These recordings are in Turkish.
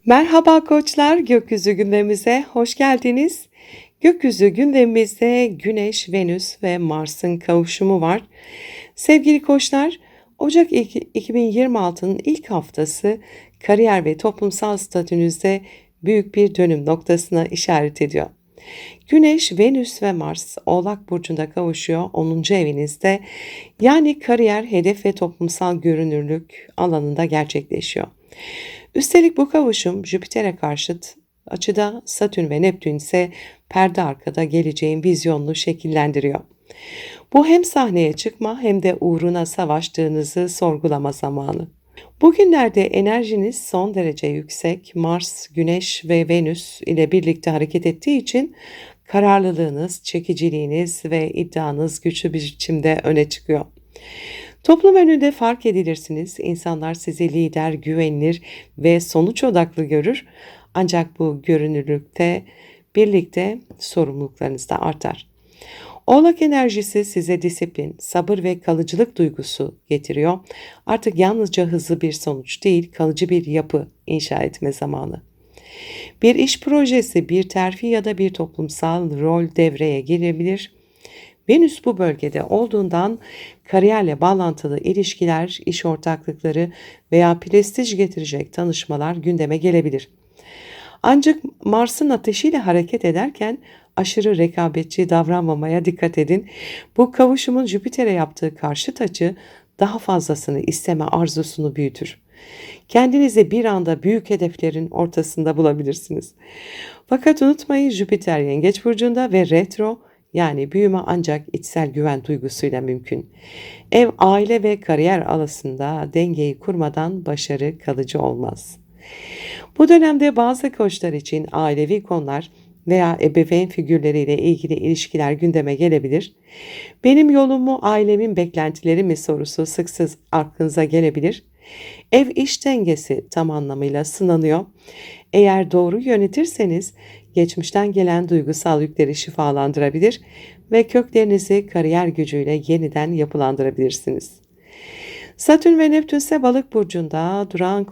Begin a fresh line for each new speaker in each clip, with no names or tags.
Merhaba koçlar, gökyüzü gündemimize hoş geldiniz. Gökyüzü gündemimizde Güneş, Venüs ve Mars'ın kavuşumu var. Sevgili koçlar, Ocak 2026'nın ilk haftası kariyer ve toplumsal statünüzde büyük bir dönüm noktasına işaret ediyor. Güneş, Venüs ve Mars Oğlak Burcu'nda kavuşuyor 10. evinizde, yani kariyer, hedef ve toplumsal görünürlük alanında gerçekleşiyor. Üstelik bu kavuşum Jüpiter'e karşıt açıda, Satürn ve Neptün ise perde arkada geleceğin vizyonunu şekillendiriyor. Bu hem sahneye çıkma hem de uğruna savaştığınızı sorgulama zamanı. Bugünlerde enerjiniz son derece yüksek, Mars, Güneş ve Venüs ile birlikte hareket ettiği için kararlılığınız, çekiciliğiniz ve iddianız güçlü bir biçimde öne çıkıyor. Toplum önünde fark edilirsiniz. İnsanlar sizi lider, güvenilir ve sonuç odaklı görür. Ancak bu görünürlükte birlikte sorumluluklarınız da artar. Oğlak enerjisi size disiplin, sabır ve kalıcılık duygusu getiriyor. Artık yalnızca hızlı bir sonuç değil, kalıcı bir yapı inşa etme zamanı. Bir iş projesi, bir terfi ya da bir toplumsal rol devreye girebilir. Venüs bu bölgede olduğundan kariyerle bağlantılı ilişkiler, iş ortaklıkları veya prestij getirecek tanışmalar gündeme gelebilir. Ancak Mars'ın ateşiyle hareket ederken aşırı rekabetçi davranmamaya dikkat edin. Bu kavuşumun Jüpiter'e yaptığı karşıt açı daha fazlasını isteme arzusunu büyütür. Kendinizi bir anda büyük hedeflerin ortasında bulabilirsiniz. Fakat unutmayın, Jüpiter Yengeç burcunda ve retro, yani büyüme ancak içsel güven duygusuyla mümkün. Ev, aile ve kariyer arasında dengeyi kurmadan başarı kalıcı olmaz. Bu dönemde bazı koçlar için ailevi konular veya ebeveyn figürleriyle ilgili ilişkiler gündeme gelebilir. Benim yolum mu, ailemin beklentileri mi sorusu sık sık aklınıza gelebilir. Ev iş dengesi tam anlamıyla sınanıyor. Eğer doğru yönetirseniz geçmişten gelen duygusal yükleri şifalandırabilir ve köklerinizi kariyer gücüyle yeniden yapılandırabilirsiniz. Satürn ve Neptün ise Balık burcunda duran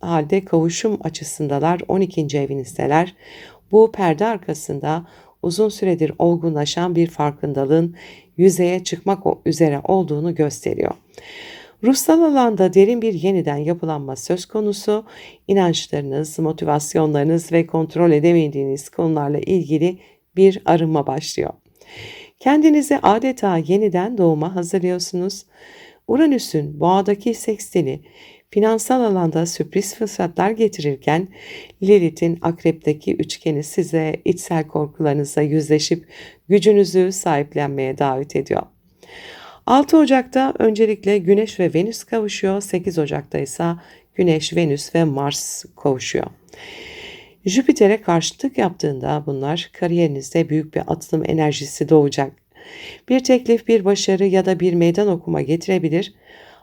halde kavuşum açısındalar, 12. evinizdeler. Bu perde arkasında uzun süredir olgunlaşan bir farkındalığın yüzeye çıkmak üzere olduğunu gösteriyor. Ruhsal alanda derin bir yeniden yapılanma söz konusu. İnançlarınız, motivasyonlarınız ve kontrol edemediğiniz konularla ilgili bir arınma başlıyor. Kendinizi adeta yeniden doğuma hazırlıyorsunuz. Uranüs'ün Boğa'daki seksteni finansal alanda sürpriz fırsatlar getirirken, Lilith'in Akrep'teki üçgeni size içsel korkularınızla yüzleşip gücünüzü sahiplenmeye davet ediyor. 6 Ocak'ta öncelikle Güneş ve Venüs kavuşuyor. 8 Ocak'ta ise Güneş, Venüs ve Mars kavuşuyor. Jüpiter'e karşıtlık yaptığında bunlar kariyerinizde büyük bir atılım enerjisi doğacak. Bir teklif, bir başarı ya da bir meydan okuma getirebilir.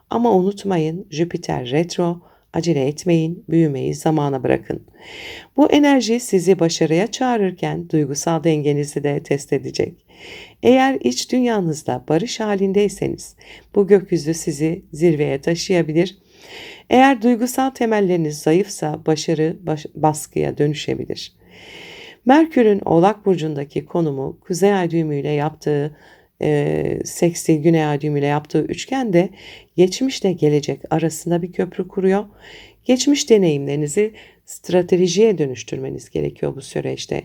Ama unutmayın, Jüpiter retro, acele etmeyin, büyümeyi zamana bırakın. Bu enerji sizi başarıya çağırırken duygusal dengenizi de test edecek. Eğer iç dünyanızda barış halindeyseniz bu gökyüzü sizi zirveye taşıyabilir. Eğer duygusal temelleriniz zayıfsa başarı baskıya dönüşebilir. Merkür'ün Oğlak Burcu'ndaki konumu Kuzey Ay düğümüyle yaptığı seksil, Güney Ay düğümüyle yaptığı üçgende geçmişle gelecek arasında bir köprü kuruyor. Geçmiş deneyimlerinizi stratejiye dönüştürmeniz gerekiyor bu süreçte.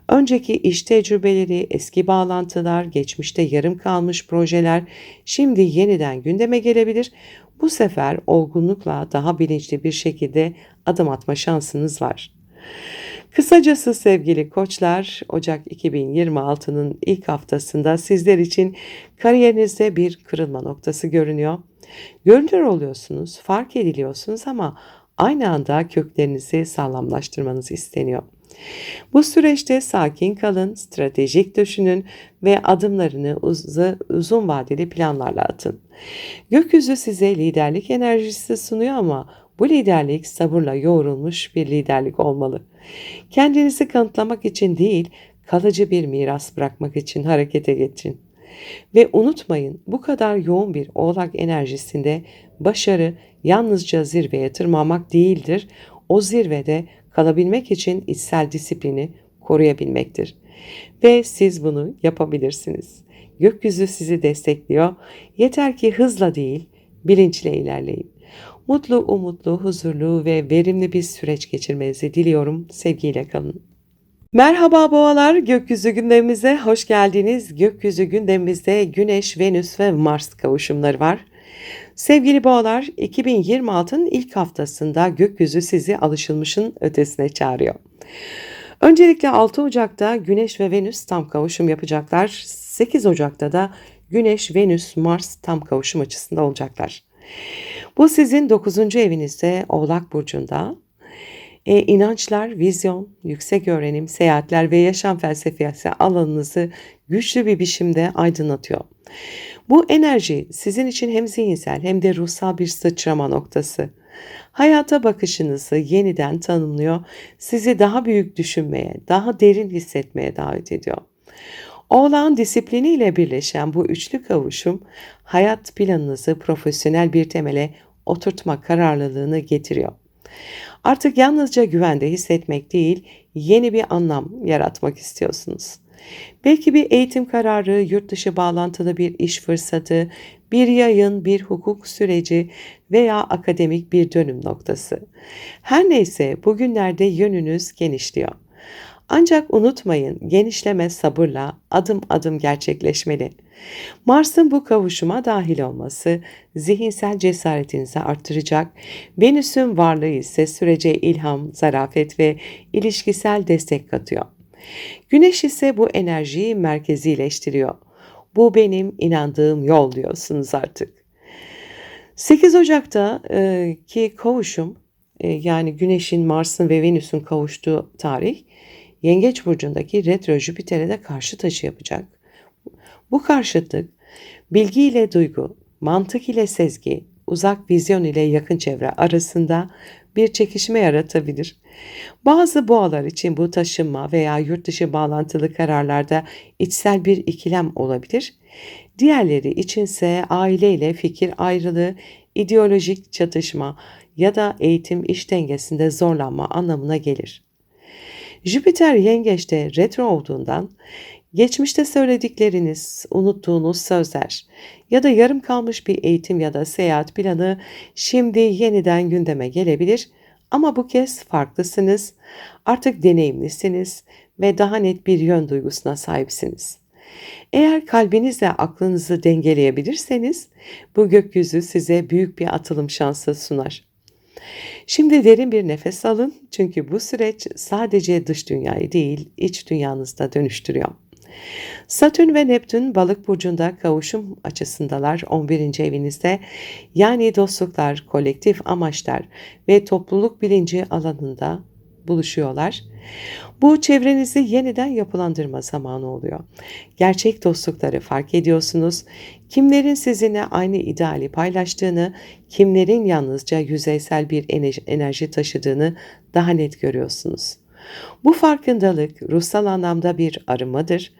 Önceki iş tecrübeleri, eski bağlantılar, geçmişte yarım kalmış projeler şimdi yeniden gündeme gelebilir. Bu sefer olgunlukla daha bilinçli bir şekilde adım atma şansınız var. Kısacası sevgili koçlar, Ocak 2026'nın ilk haftasında sizler için kariyerinizde bir kırılma noktası görünüyor. Görünür oluyorsunuz, fark ediliyorsunuz ama aynı anda köklerinizi sağlamlaştırmanız isteniyor. Bu süreçte sakin kalın, stratejik düşünün ve adımlarını uzun vadeli planlarla atın. Gökyüzü size liderlik enerjisi sunuyor ama bu liderlik sabırla yoğrulmuş bir liderlik olmalı. Kendinizi kanıtlamak için değil, kalıcı bir miras bırakmak için harekete geçin. Ve unutmayın, bu kadar yoğun bir oğlak enerjisinde başarı yalnızca zirveye tırmanmak değildir. O zirvede kalabilmek için içsel disiplini koruyabilmektir. Ve siz bunu yapabilirsiniz. Gökyüzü sizi destekliyor. Yeter ki hızla değil, bilinçle ilerleyin. Mutlu, umutlu, huzurlu ve verimli bir süreç geçirmenizi diliyorum. Sevgiyle kalın. Merhaba boğalar, gökyüzü gündemimize hoş geldiniz. Gökyüzü gündemimizde Güneş, Venüs ve Mars kavuşumları var. Sevgili boğalar, 2026'nın ilk haftasında gökyüzü sizi alışılmışın ötesine çağırıyor. Öncelikle 6 Ocak'ta Güneş ve Venüs tam kavuşum yapacaklar. 8 Ocak'ta da Güneş, Venüs, Mars tam kavuşum açısında olacaklar. Bu sizin 9. evinizde Oğlak Burcu'nda. İnançlar, vizyon, yüksek öğrenim, seyahatler ve yaşam felsefesi alanınızı güçlü bir biçimde aydınlatıyor. Bu enerji sizin için hem zihinsel hem de ruhsal bir sıçrama noktası. Hayata bakışınızı yeniden tanımlıyor, sizi daha büyük düşünmeye, daha derin hissetmeye davet ediyor. Oğlağın disipliniyle birleşen bu üçlü kavuşum, hayat planınızı profesyonel bir temele oturtma kararlılığını getiriyor. Artık yalnızca güvende hissetmek değil, yeni bir anlam yaratmak istiyorsunuz. Belki bir eğitim kararı, yurt dışı bağlantılı bir iş fırsatı, bir yayın, bir hukuk süreci veya akademik bir dönüm noktası. Her neyse bugünlerde yönünüz genişliyor. Ancak unutmayın, genişleme sabırla adım adım gerçekleşmeli. Mars'ın bu kavuşuma dahil olması zihinsel cesaretinizi artıracak, Venüs'ün varlığı ise sürece ilham, zarafet ve ilişkisel destek katıyor. Güneş ise bu enerjiyi merkezileştiriyor. Bu benim inandığım yol diyorsunuz artık. 8 Ocak'ta ki kavuşum yani Güneş'in, Mars'ın ve Venüs'ün kavuştuğu tarih Yengeç burcundaki retro Jüpiter'e de karşıt açı yapacak. Bu karşıtlık bilgi ile duygu, mantık ile sezgi, uzak vizyon ile yakın çevre arasında bir çekişme yaratabilir. Bazı boğalar için bu taşınma veya yurt dışı bağlantılı kararlarda içsel bir ikilem olabilir. Diğerleri içinse aileyle fikir ayrılığı, ideolojik çatışma ya da eğitim iş dengesinde zorlanma anlamına gelir. Jüpiter yengeçte retro olduğundan geçmişte söyledikleriniz, unuttuğunuz sözler ya da yarım kalmış bir eğitim ya da seyahat planı şimdi yeniden gündeme gelebilir ama bu kez farklısınız, artık deneyimlisiniz ve daha net bir yön duygusuna sahipsiniz. Eğer kalbinizle aklınızı dengeleyebilirseniz bu gökyüzü size büyük bir atılım şansı sunar. Şimdi derin bir nefes alın çünkü bu süreç sadece dış dünyayı değil, iç dünyanızda dönüştürüyor. Satürn ve Neptün Balık burcunda kavuşum açısındalar 11. evinizde. Yani dostluklar, kolektif amaçlar ve topluluk bilinci alanında buluşuyorlar. Bu çevrenizi yeniden yapılandırma zamanı oluyor. Gerçek dostlukları fark ediyorsunuz. Kimlerin sizinle aynı ideali paylaştığını, kimlerin yalnızca yüzeysel bir enerji taşıdığını daha net görüyorsunuz. Bu farkındalık ruhsal anlamda bir arınmadır.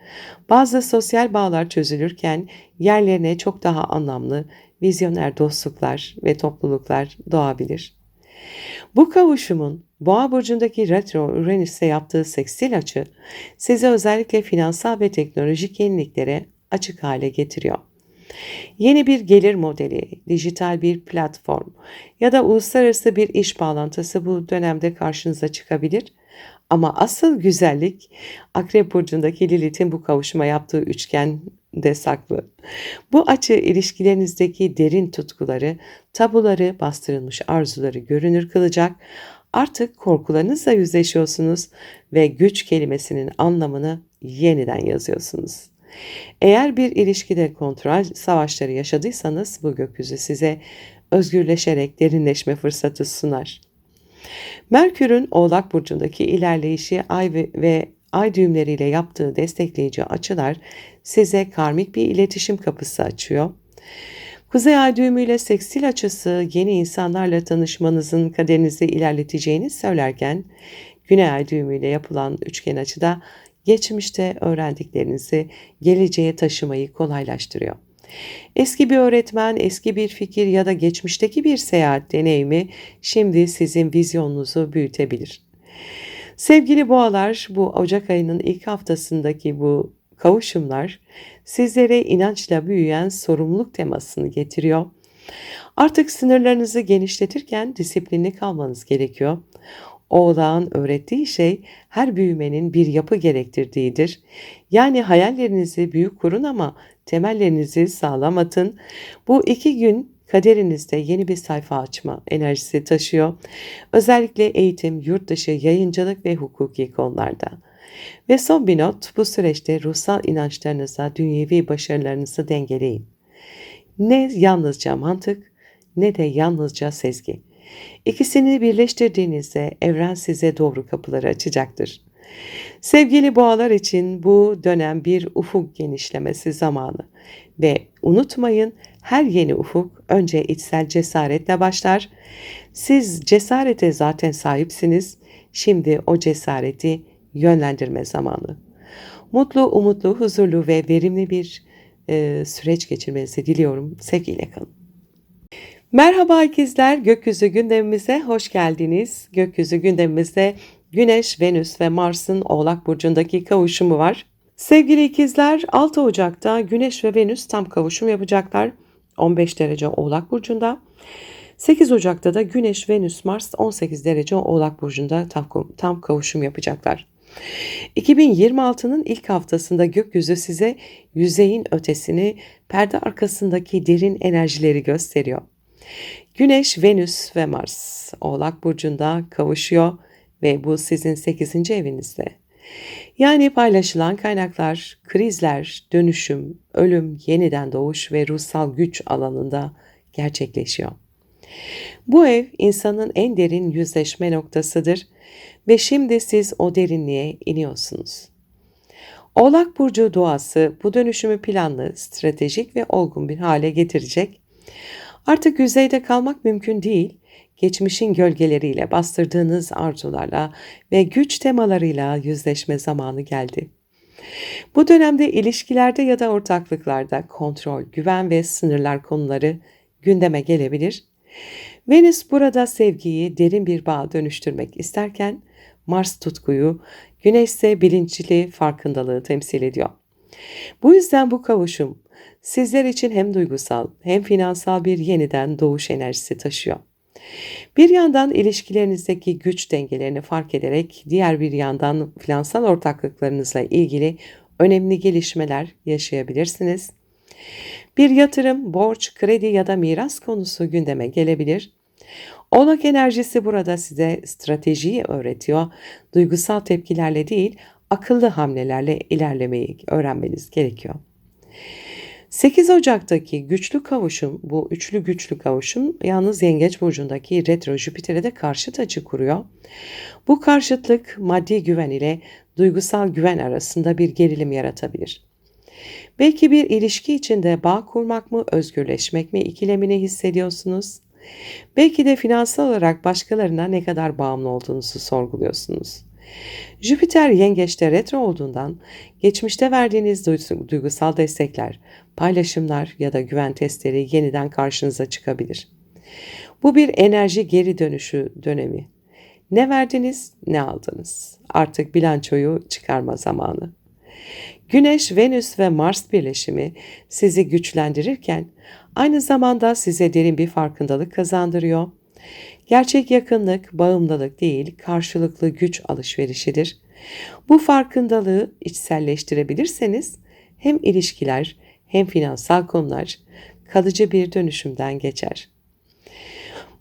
Bazı sosyal bağlar çözülürken yerlerine çok daha anlamlı, vizyoner dostluklar ve topluluklar doğabilir. Bu kavuşumun Boğa burcundaki retro Uranüs'e yaptığı sekstil açı sizi özellikle finansal ve teknolojik yeniliklere açık hale getiriyor. Yeni bir gelir modeli, dijital bir platform ya da uluslararası bir iş bağlantısı bu dönemde karşınıza çıkabilir. Ama asıl güzellik Akrep burcundaki Lilith'in bu kavuşuma yaptığı üçgende saklı. Bu açı ilişkilerinizdeki derin tutkuları, tabuları, bastırılmış arzuları görünür kılacak. Artık korkularınızla yüzleşiyorsunuz ve güç kelimesinin anlamını yeniden yazıyorsunuz. Eğer bir ilişkide kontrol savaşları yaşadıysanız bu gökyüzü size özgürleşerek derinleşme fırsatı sunar. Merkür'ün Oğlak burcundaki ilerleyişi ve ay düğümleriyle yaptığı destekleyici açılar size karmik bir iletişim kapısı açıyor. Kuzey ay düğümüyle sekstil açısı yeni insanlarla tanışmanızın kaderinizi ilerleteceğini söylerken Güney ay düğümüyle yapılan üçgen açıda geçmişte öğrendiklerinizi geleceğe taşımayı kolaylaştırıyor. Eski bir öğretmen, eski bir fikir ya da geçmişteki bir seyahat deneyimi şimdi sizin vizyonunuzu büyütebilir. Sevgili boğalar, bu Ocak ayının ilk haftasındaki bu kavuşumlar sizlere inançla büyüyen sorumluluk temasını getiriyor. Artık sınırlarınızı genişletirken disiplinli kalmanız gerekiyor. Oğlağın öğrettiği şey her büyümenin bir yapı gerektirdiğidir. Yani hayallerinizi büyük kurun ama temellerinizi sağlam atın. Bu 2 gün kaderinizde yeni bir sayfa açma enerjisi taşıyor. Özellikle eğitim, yurt dışı, yayıncılık ve hukuki konularda. Ve son bir not, bu süreçte ruhsal inançlarınızla dünyevi başarılarınızı dengeleyin. Ne yalnızca mantık ne de yalnızca sezgi. İkisini birleştirdiğinizde evren size doğru kapıları açacaktır. Sevgili boğalar için bu dönem bir ufuk genişlemesi zamanı ve unutmayın, her yeni ufuk önce içsel cesaretle başlar. Siz cesarete zaten sahipsiniz. Şimdi o cesareti yönlendirme zamanı. Mutlu, umutlu, huzurlu ve verimli bir süreç geçirmenizi diliyorum. Sevgiyle kalın. Merhaba ikizler, gökyüzü gündemimize hoş geldiniz. Gökyüzü gündemimizde Güneş, Venüs ve Mars'ın Oğlak Burcu'ndaki kavuşumu var. Sevgili ikizler, 6 Ocak'ta Güneş ve Venüs tam kavuşum yapacaklar. 15 derece Oğlak Burcu'nda. 8 Ocak'ta da Güneş, Venüs, Mars 18 derece Oğlak Burcu'nda tam kavuşum yapacaklar. 2026'nın ilk haftasında gökyüzü size yüzeyin ötesini, perde arkasındaki derin enerjileri gösteriyor. Güneş, Venüs ve Mars Oğlak Burcu'nda kavuşuyor ve bu sizin 8. evinizde. Yani paylaşılan kaynaklar, krizler, dönüşüm, ölüm, yeniden doğuş ve ruhsal güç alanında gerçekleşiyor. Bu ev insanın en derin yüzleşme noktasıdır ve şimdi siz o derinliğe iniyorsunuz. Oğlak Burcu doğası bu dönüşümü planlı, stratejik ve olgun bir hale getirecek. Artık yüzeyde kalmak mümkün değil. Geçmişin gölgeleriyle, bastırdığınız arzularla ve güç temalarıyla yüzleşme zamanı geldi. Bu dönemde ilişkilerde ya da ortaklıklarda kontrol, güven ve sınırlar konuları gündeme gelebilir. Venüs burada sevgiyi derin bir bağa dönüştürmek isterken Mars tutkuyu, Güneş ise bilinçli farkındalığı temsil ediyor. Bu yüzden bu kavuşum sizler için hem duygusal hem finansal bir yeniden doğuş enerjisi taşıyor. Bir yandan ilişkilerinizdeki güç dengelerini fark ederek diğer bir yandan finansal ortaklıklarınızla ilgili önemli gelişmeler yaşayabilirsiniz. Bir yatırım, borç, kredi ya da miras konusu gündeme gelebilir. Oğlak enerjisi burada size stratejiyi öğretiyor. Duygusal tepkilerle değil, akıllı hamlelerle ilerlemeyi öğrenmeniz gerekiyor. 8 Ocak'taki güçlü kavuşum, bu güçlü kavuşum yalnız Yengeç Burcu'ndaki retro Jüpiter'e de karşıt açı kuruyor. Bu karşıtlık maddi güven ile duygusal güven arasında bir gerilim yaratabilir. Belki bir ilişki içinde bağ kurmak mı, özgürleşmek mi ikilemini hissediyorsunuz. Belki de finansal olarak başkalarına ne kadar bağımlı olduğunuzu sorguluyorsunuz. Jüpiter yengeçte retro olduğundan geçmişte verdiğiniz duygusal destekler, paylaşımlar ya da güven testleri yeniden karşınıza çıkabilir. Bu bir enerji geri dönüşü dönemi. Ne verdiniz, ne aldınız? Artık bilançoyu çıkarma zamanı. Güneş, Venüs ve Mars birleşimi sizi güçlendirirken aynı zamanda size derin bir farkındalık kazandırıyor. Gerçek yakınlık, bağımlılık değil, karşılıklı güç alışverişidir. Bu farkındalığı içselleştirebilirseniz hem ilişkiler hem finansal konular kalıcı bir dönüşümden geçer.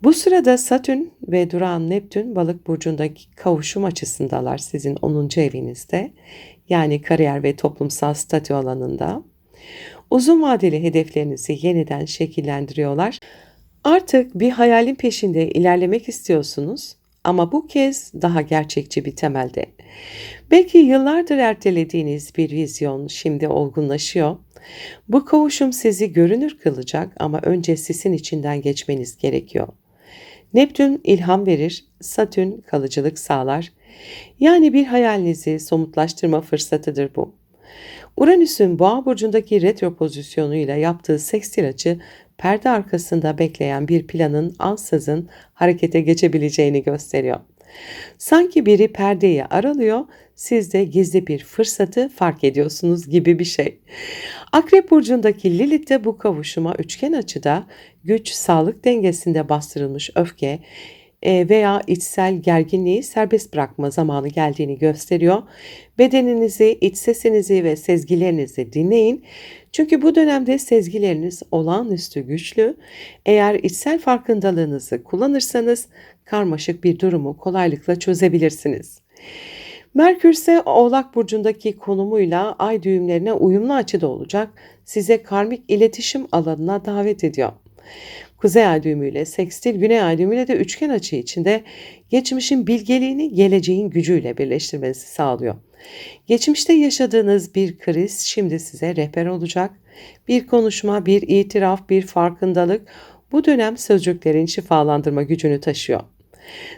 Bu sırada Satürn ve durağan Neptün Balık burcundaki kavuşum açısındalar sizin 10. evinizde, yani kariyer ve toplumsal statü alanında. Uzun vadeli hedeflerinizi yeniden şekillendiriyorlar. Artık bir hayalin peşinde ilerlemek istiyorsunuz ama bu kez daha gerçekçi bir temelde. Belki yıllardır ertelediğiniz bir vizyon şimdi olgunlaşıyor. Bu kavuşum sizi görünür kılacak ama önce sizin içinden geçmeniz gerekiyor. Neptün ilham verir, Satürn kalıcılık sağlar. Yani bir hayalinizi somutlaştırma fırsatıdır bu. Uranüs'ün Boğa burcundaki retro pozisyonuyla yaptığı sekstil açı perde arkasında bekleyen bir planın ansızın harekete geçebileceğini gösteriyor. Sanki biri perdeyi aralıyor, siz de gizli bir fırsatı fark ediyorsunuz gibi bir şey. Akrep burcundaki Lilith de bu kavuşuma üçgen açıda güç, sağlık dengesinde bastırılmış öfke veya içsel gerginliği serbest bırakma zamanı geldiğini gösteriyor. Bedeninizi, iç sesinizi ve sezgilerinizi dinleyin. Çünkü bu dönemde sezgileriniz olağanüstü güçlü. Eğer içsel farkındalığınızı kullanırsanız karmaşık bir durumu kolaylıkla çözebilirsiniz. Merkür ise Oğlak burcundaki konumuyla ay düğümlerine uyumlu açıda olacak. Size karmik iletişim alanına davet ediyor. Kuzey ay düğümüyle sekstil, güney ay düğümüyle de üçgen açı içinde geçmişin bilgeliğini geleceğin gücüyle birleştirmenizi sağlıyor. Geçmişte yaşadığınız bir kriz şimdi size rehber olacak. Bir konuşma, bir itiraf, bir farkındalık bu dönem sözcüklerin şifalandırma gücünü taşıyor.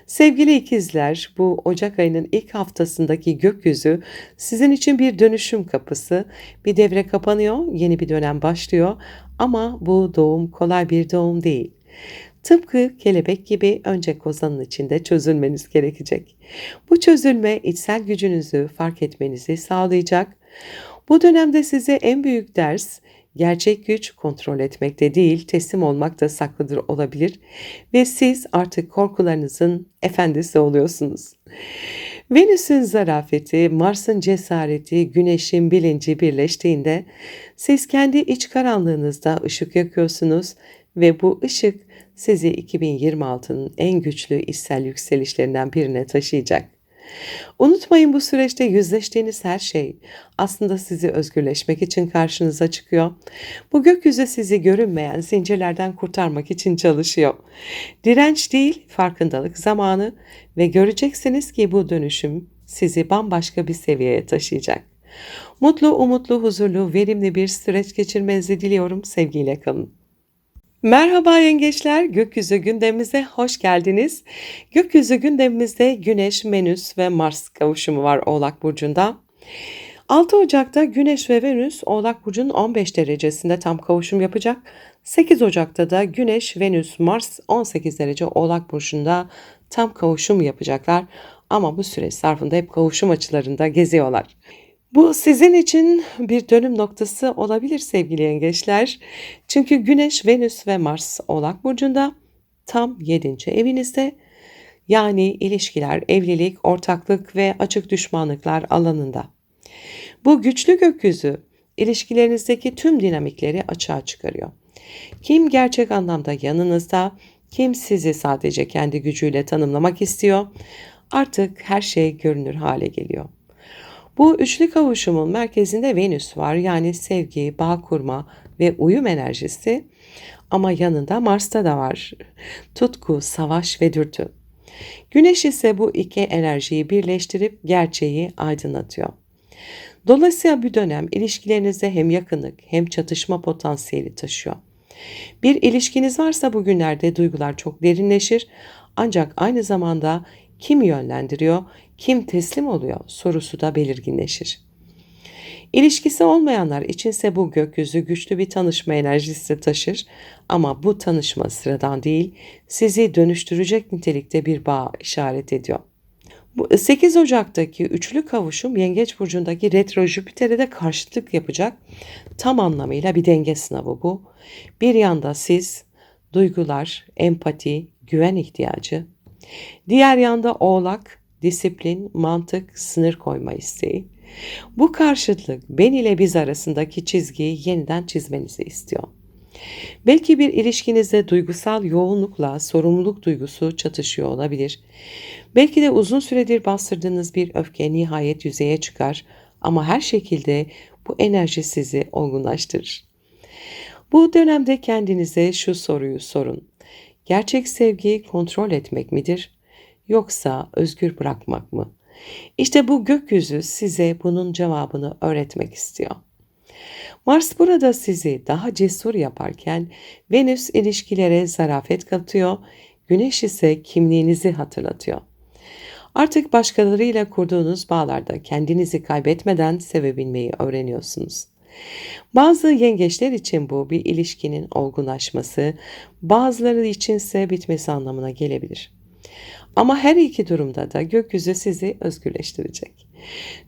Sevgili ikizler, bu Ocak ayının ilk haftasındaki gökyüzü sizin için bir dönüşüm kapısı. Bir devre kapanıyor, yeni bir dönem başlıyor ama bu doğum kolay bir doğum değil. Tıpkı kelebek gibi önce kozanın içinde çözülmeniz gerekecek. Bu çözülme içsel gücünüzü fark etmenizi sağlayacak. Bu dönemde size en büyük ders gerçek güç kontrol etmekte değil, teslim olmakta saklıdır olabilir ve siz artık korkularınızın efendisi oluyorsunuz. Venüs'ün zarafeti, Mars'ın cesareti, Güneş'in bilinci birleştiğinde siz kendi iç karanlığınızda ışık yakıyorsunuz ve bu ışık sizi 2026'nın en güçlü içsel yükselişlerinden birine taşıyacak. Unutmayın, bu süreçte yüzleştiğiniz her şey aslında sizi özgürleşmek için karşınıza çıkıyor. Bu gökyüzü sizi görünmeyen zincirlerden kurtarmak için çalışıyor. Direnç değil, farkındalık zamanı ve göreceksiniz ki bu dönüşüm sizi bambaşka bir seviyeye taşıyacak. Mutlu, umutlu, huzurlu, verimli bir süreç geçirmenizi diliyorum. Sevgiyle kalın. Merhaba yengeçler, gökyüzü gündemimize hoş geldiniz. Gökyüzü gündemimizde Güneş, Venüs ve Mars kavuşumu var Oğlak Burcu'nda. 6 Ocak'ta Güneş ve Venüs Oğlak Burcu'nun 15 derecesinde tam kavuşum yapacak. 8 Ocak'ta da Güneş, Venüs, Mars 18 derece Oğlak Burcu'nda tam kavuşum yapacaklar. Ama bu süreç zarfında hep kavuşum açılarında geziyorlar. Bu sizin için bir dönüm noktası olabilir sevgili yengeçler. Çünkü Güneş, Venüs ve Mars Oğlak Burcu'nda tam 7. evinizde, yani ilişkiler, evlilik, ortaklık ve açık düşmanlıklar alanında. Bu güçlü gökyüzü ilişkilerinizdeki tüm dinamikleri açığa çıkarıyor. Kim gerçek anlamda yanınızda, kim sizi sadece kendi gücüyle tanımlamak istiyor, artık her şey görünür hale geliyor. Bu üçlü kavuşumun merkezinde Venüs var, yani sevgi, bağ kurma ve uyum enerjisi, ama yanında Mars'ta da var. Tutku, savaş ve dürtü. Güneş ise bu iki enerjiyi birleştirip gerçeği aydınlatıyor. Dolayısıyla bir dönem ilişkilerinizde hem yakınlık hem çatışma potansiyeli taşıyor. Bir ilişkiniz varsa bugünlerde duygular çok derinleşir, ancak aynı zamanda kim yönlendiriyor, kim teslim oluyor sorusu da belirginleşir. İlişkisi olmayanlar içinse bu gökyüzü güçlü bir tanışma enerjisi taşır, ama bu tanışma sıradan değil, sizi dönüştürecek nitelikte bir bağ işaret ediyor. Bu 8 Ocak'taki üçlü kavuşum Yengeç burcundaki retro Jüpiter'e de karşıtlık yapacak. Tam anlamıyla bir denge sınavı bu. Bir yanda siz, duygular, empati, güven ihtiyacı. Diğer yanda Oğlak, disiplin, mantık, sınır koyma isteği. Bu karşıtlık ben ile biz arasındaki çizgiyi yeniden çizmenizi istiyor. Belki bir ilişkinizde duygusal yoğunlukla sorumluluk duygusu çatışıyor olabilir. Belki de uzun süredir bastırdığınız bir öfke nihayet yüzeye çıkar, ama her şekilde bu enerji sizi olgunlaştırır. Bu dönemde kendinize şu soruyu sorun: gerçek sevgi kontrol etmek midir, yoksa özgür bırakmak mı? İşte bu gökyüzü size bunun cevabını öğretmek istiyor. Mars burada sizi daha cesur yaparken Venüs ilişkilere zarafet katıyor, Güneş ise kimliğinizi hatırlatıyor. Artık başkalarıyla kurduğunuz bağlarda kendinizi kaybetmeden sevebilmeyi öğreniyorsunuz. Bazı yengeçler için bu bir ilişkinin olgunlaşması, bazıları içinse bitmesi anlamına gelebilir. Ama her iki durumda da gökyüzü sizi özgürleştirecek.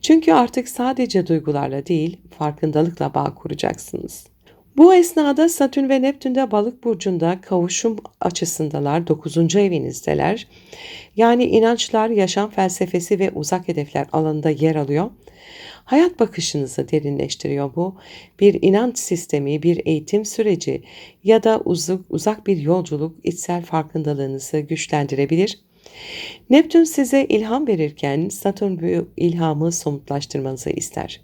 Çünkü artık sadece duygularla değil, farkındalıkla bağ kuracaksınız. Bu esnada Satürn ve Neptün de Balık burcunda kavuşum açısındalar, 9. evinizdeler. Yani inançlar, yaşam felsefesi ve uzak hedefler alanında yer alıyor. Hayat bakışınızı derinleştiriyor bu. Bir inanç sistemi, bir eğitim süreci ya da uzak bir yolculuk içsel farkındalığınızı güçlendirebilir. Neptün size ilham verirken Satürn bu ilhamı somutlaştırmanızı ister.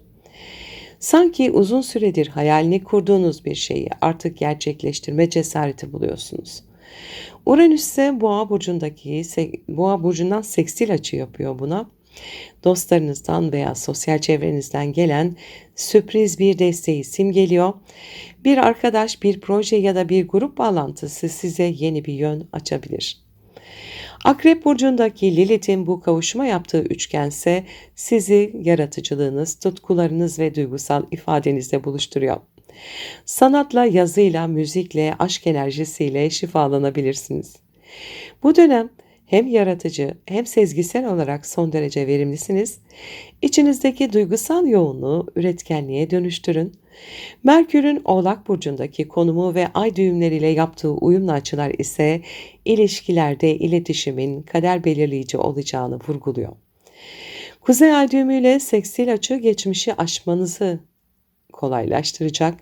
Sanki uzun süredir hayalini kurduğunuz bir şeyi artık gerçekleştirme cesareti buluyorsunuz. Uranüs ise Boğa burcundan sekstil açı yapıyor buna. Dostlarınızdan veya sosyal çevrenizden gelen sürpriz bir desteği simgeliyor. Bir arkadaş, bir proje ya da bir grup bağlantısı size yeni bir yön açabilir. Akrep burcundaki Lilith'in bu kavuşuma yaptığı üçgense sizi yaratıcılığınız, tutkularınız ve duygusal ifadenizle buluşturuyor. Sanatla, yazıyla, müzikle, aşk enerjisiyle şifalanabilirsiniz. Bu dönem hem yaratıcı hem sezgisel olarak son derece verimlisiniz. İçinizdeki duygusal yoğunluğu üretkenliğe dönüştürün. Merkür'ün Oğlak burcundaki konumu ve ay düğümleriyle yaptığı uyumlu açılar ise ilişkilerde iletişimin kader belirleyici olacağını vurguluyor. Kuzey ay düğümüyle sekstil açı geçmişi aşmanızı kolaylaştıracak.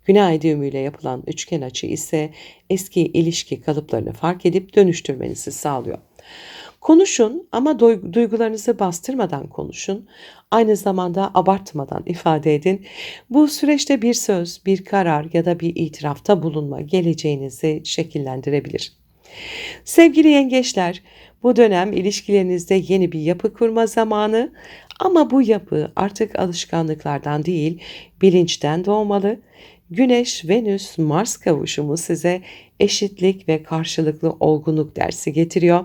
Güney ay düğümüyle yapılan üçgen açı ise eski ilişki kalıplarını fark edip dönüştürmenizi sağlıyor. Konuşun ama duygularınızı bastırmadan konuşun. Aynı zamanda abartmadan ifade edin. Bu süreçte bir söz, bir karar ya da bir itirafta bulunma geleceğinizi şekillendirebilir. Sevgili yengeçler, bu dönem ilişkilerinizde yeni bir yapı kurma zamanı ama bu yapı artık alışkanlıklardan değil, bilinçten doğmalı. Güneş, Venüs, Mars kavuşumu size eşitlik ve karşılıklı olgunluk dersi getiriyor.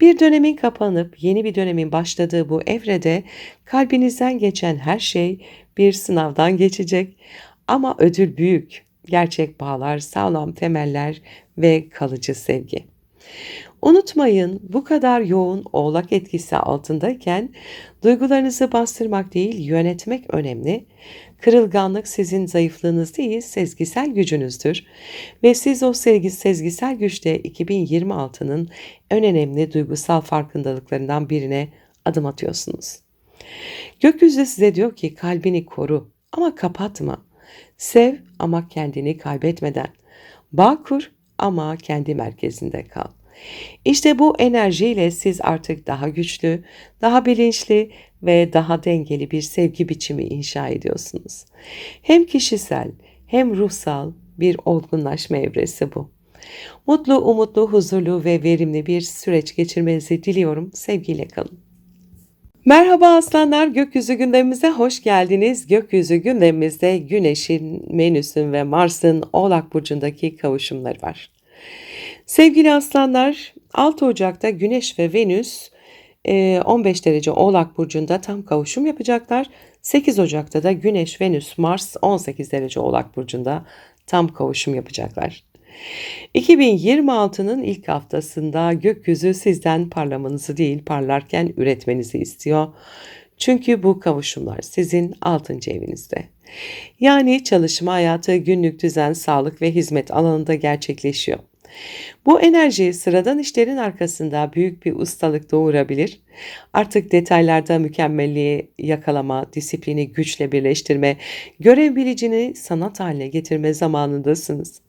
Bir dönemin kapanıp yeni bir dönemin başladığı bu evrede kalbinizden geçen her şey bir sınavdan geçecek. Ama ödül büyük. Gerçek bağlar, sağlam temeller ve kalıcı sevgi. Unutmayın, bu kadar yoğun oğlak etkisi altındayken duygularınızı bastırmak değil, yönetmek önemli. Kırılganlık sizin zayıflığınız değil, sezgisel gücünüzdür. Ve siz o sezgisel güçte 2026'nın en önemli duygusal farkındalıklarından birine adım atıyorsunuz. Gökyüzü size diyor ki kalbini koru ama kapatma. Sev ama kendini kaybetmeden. Bağ kur ama kendi merkezinde kal. İşte bu enerjiyle siz artık daha güçlü, daha bilinçli ve daha dengeli bir sevgi biçimi inşa ediyorsunuz. Hem kişisel hem ruhsal bir olgunlaşma evresi bu. Mutlu, umutlu, huzurlu ve verimli bir süreç geçirmenizi diliyorum. Sevgiyle kalın. Merhaba aslanlar, gökyüzü gündemimize hoş geldiniz. Gökyüzü gündemimizde Güneş'in, Venüs'ün ve Mars'ın Oğlak Burcu'ndaki kavuşumları var. Sevgili aslanlar, 6 Ocak'ta Güneş ve Venüs 15 derece Oğlak Burcu'nda tam kavuşum yapacaklar. 8 Ocak'ta da Güneş, Venüs, Mars 18 derece Oğlak Burcu'nda tam kavuşum yapacaklar. 2026'nın ilk haftasında gökyüzü sizden parlamanızı değil, parlarken üretmenizi istiyor. Çünkü bu kavuşumlar sizin 6. evinizde. Yani çalışma hayatı, günlük düzen, sağlık ve hizmet alanında gerçekleşiyor. Bu enerji sıradan işlerin arkasında büyük bir ustalık doğurabilir. Artık detaylarda mükemmelliği yakalama, disiplini güçle birleştirme, görev bilicini sanat haline getirme zamanındasınız.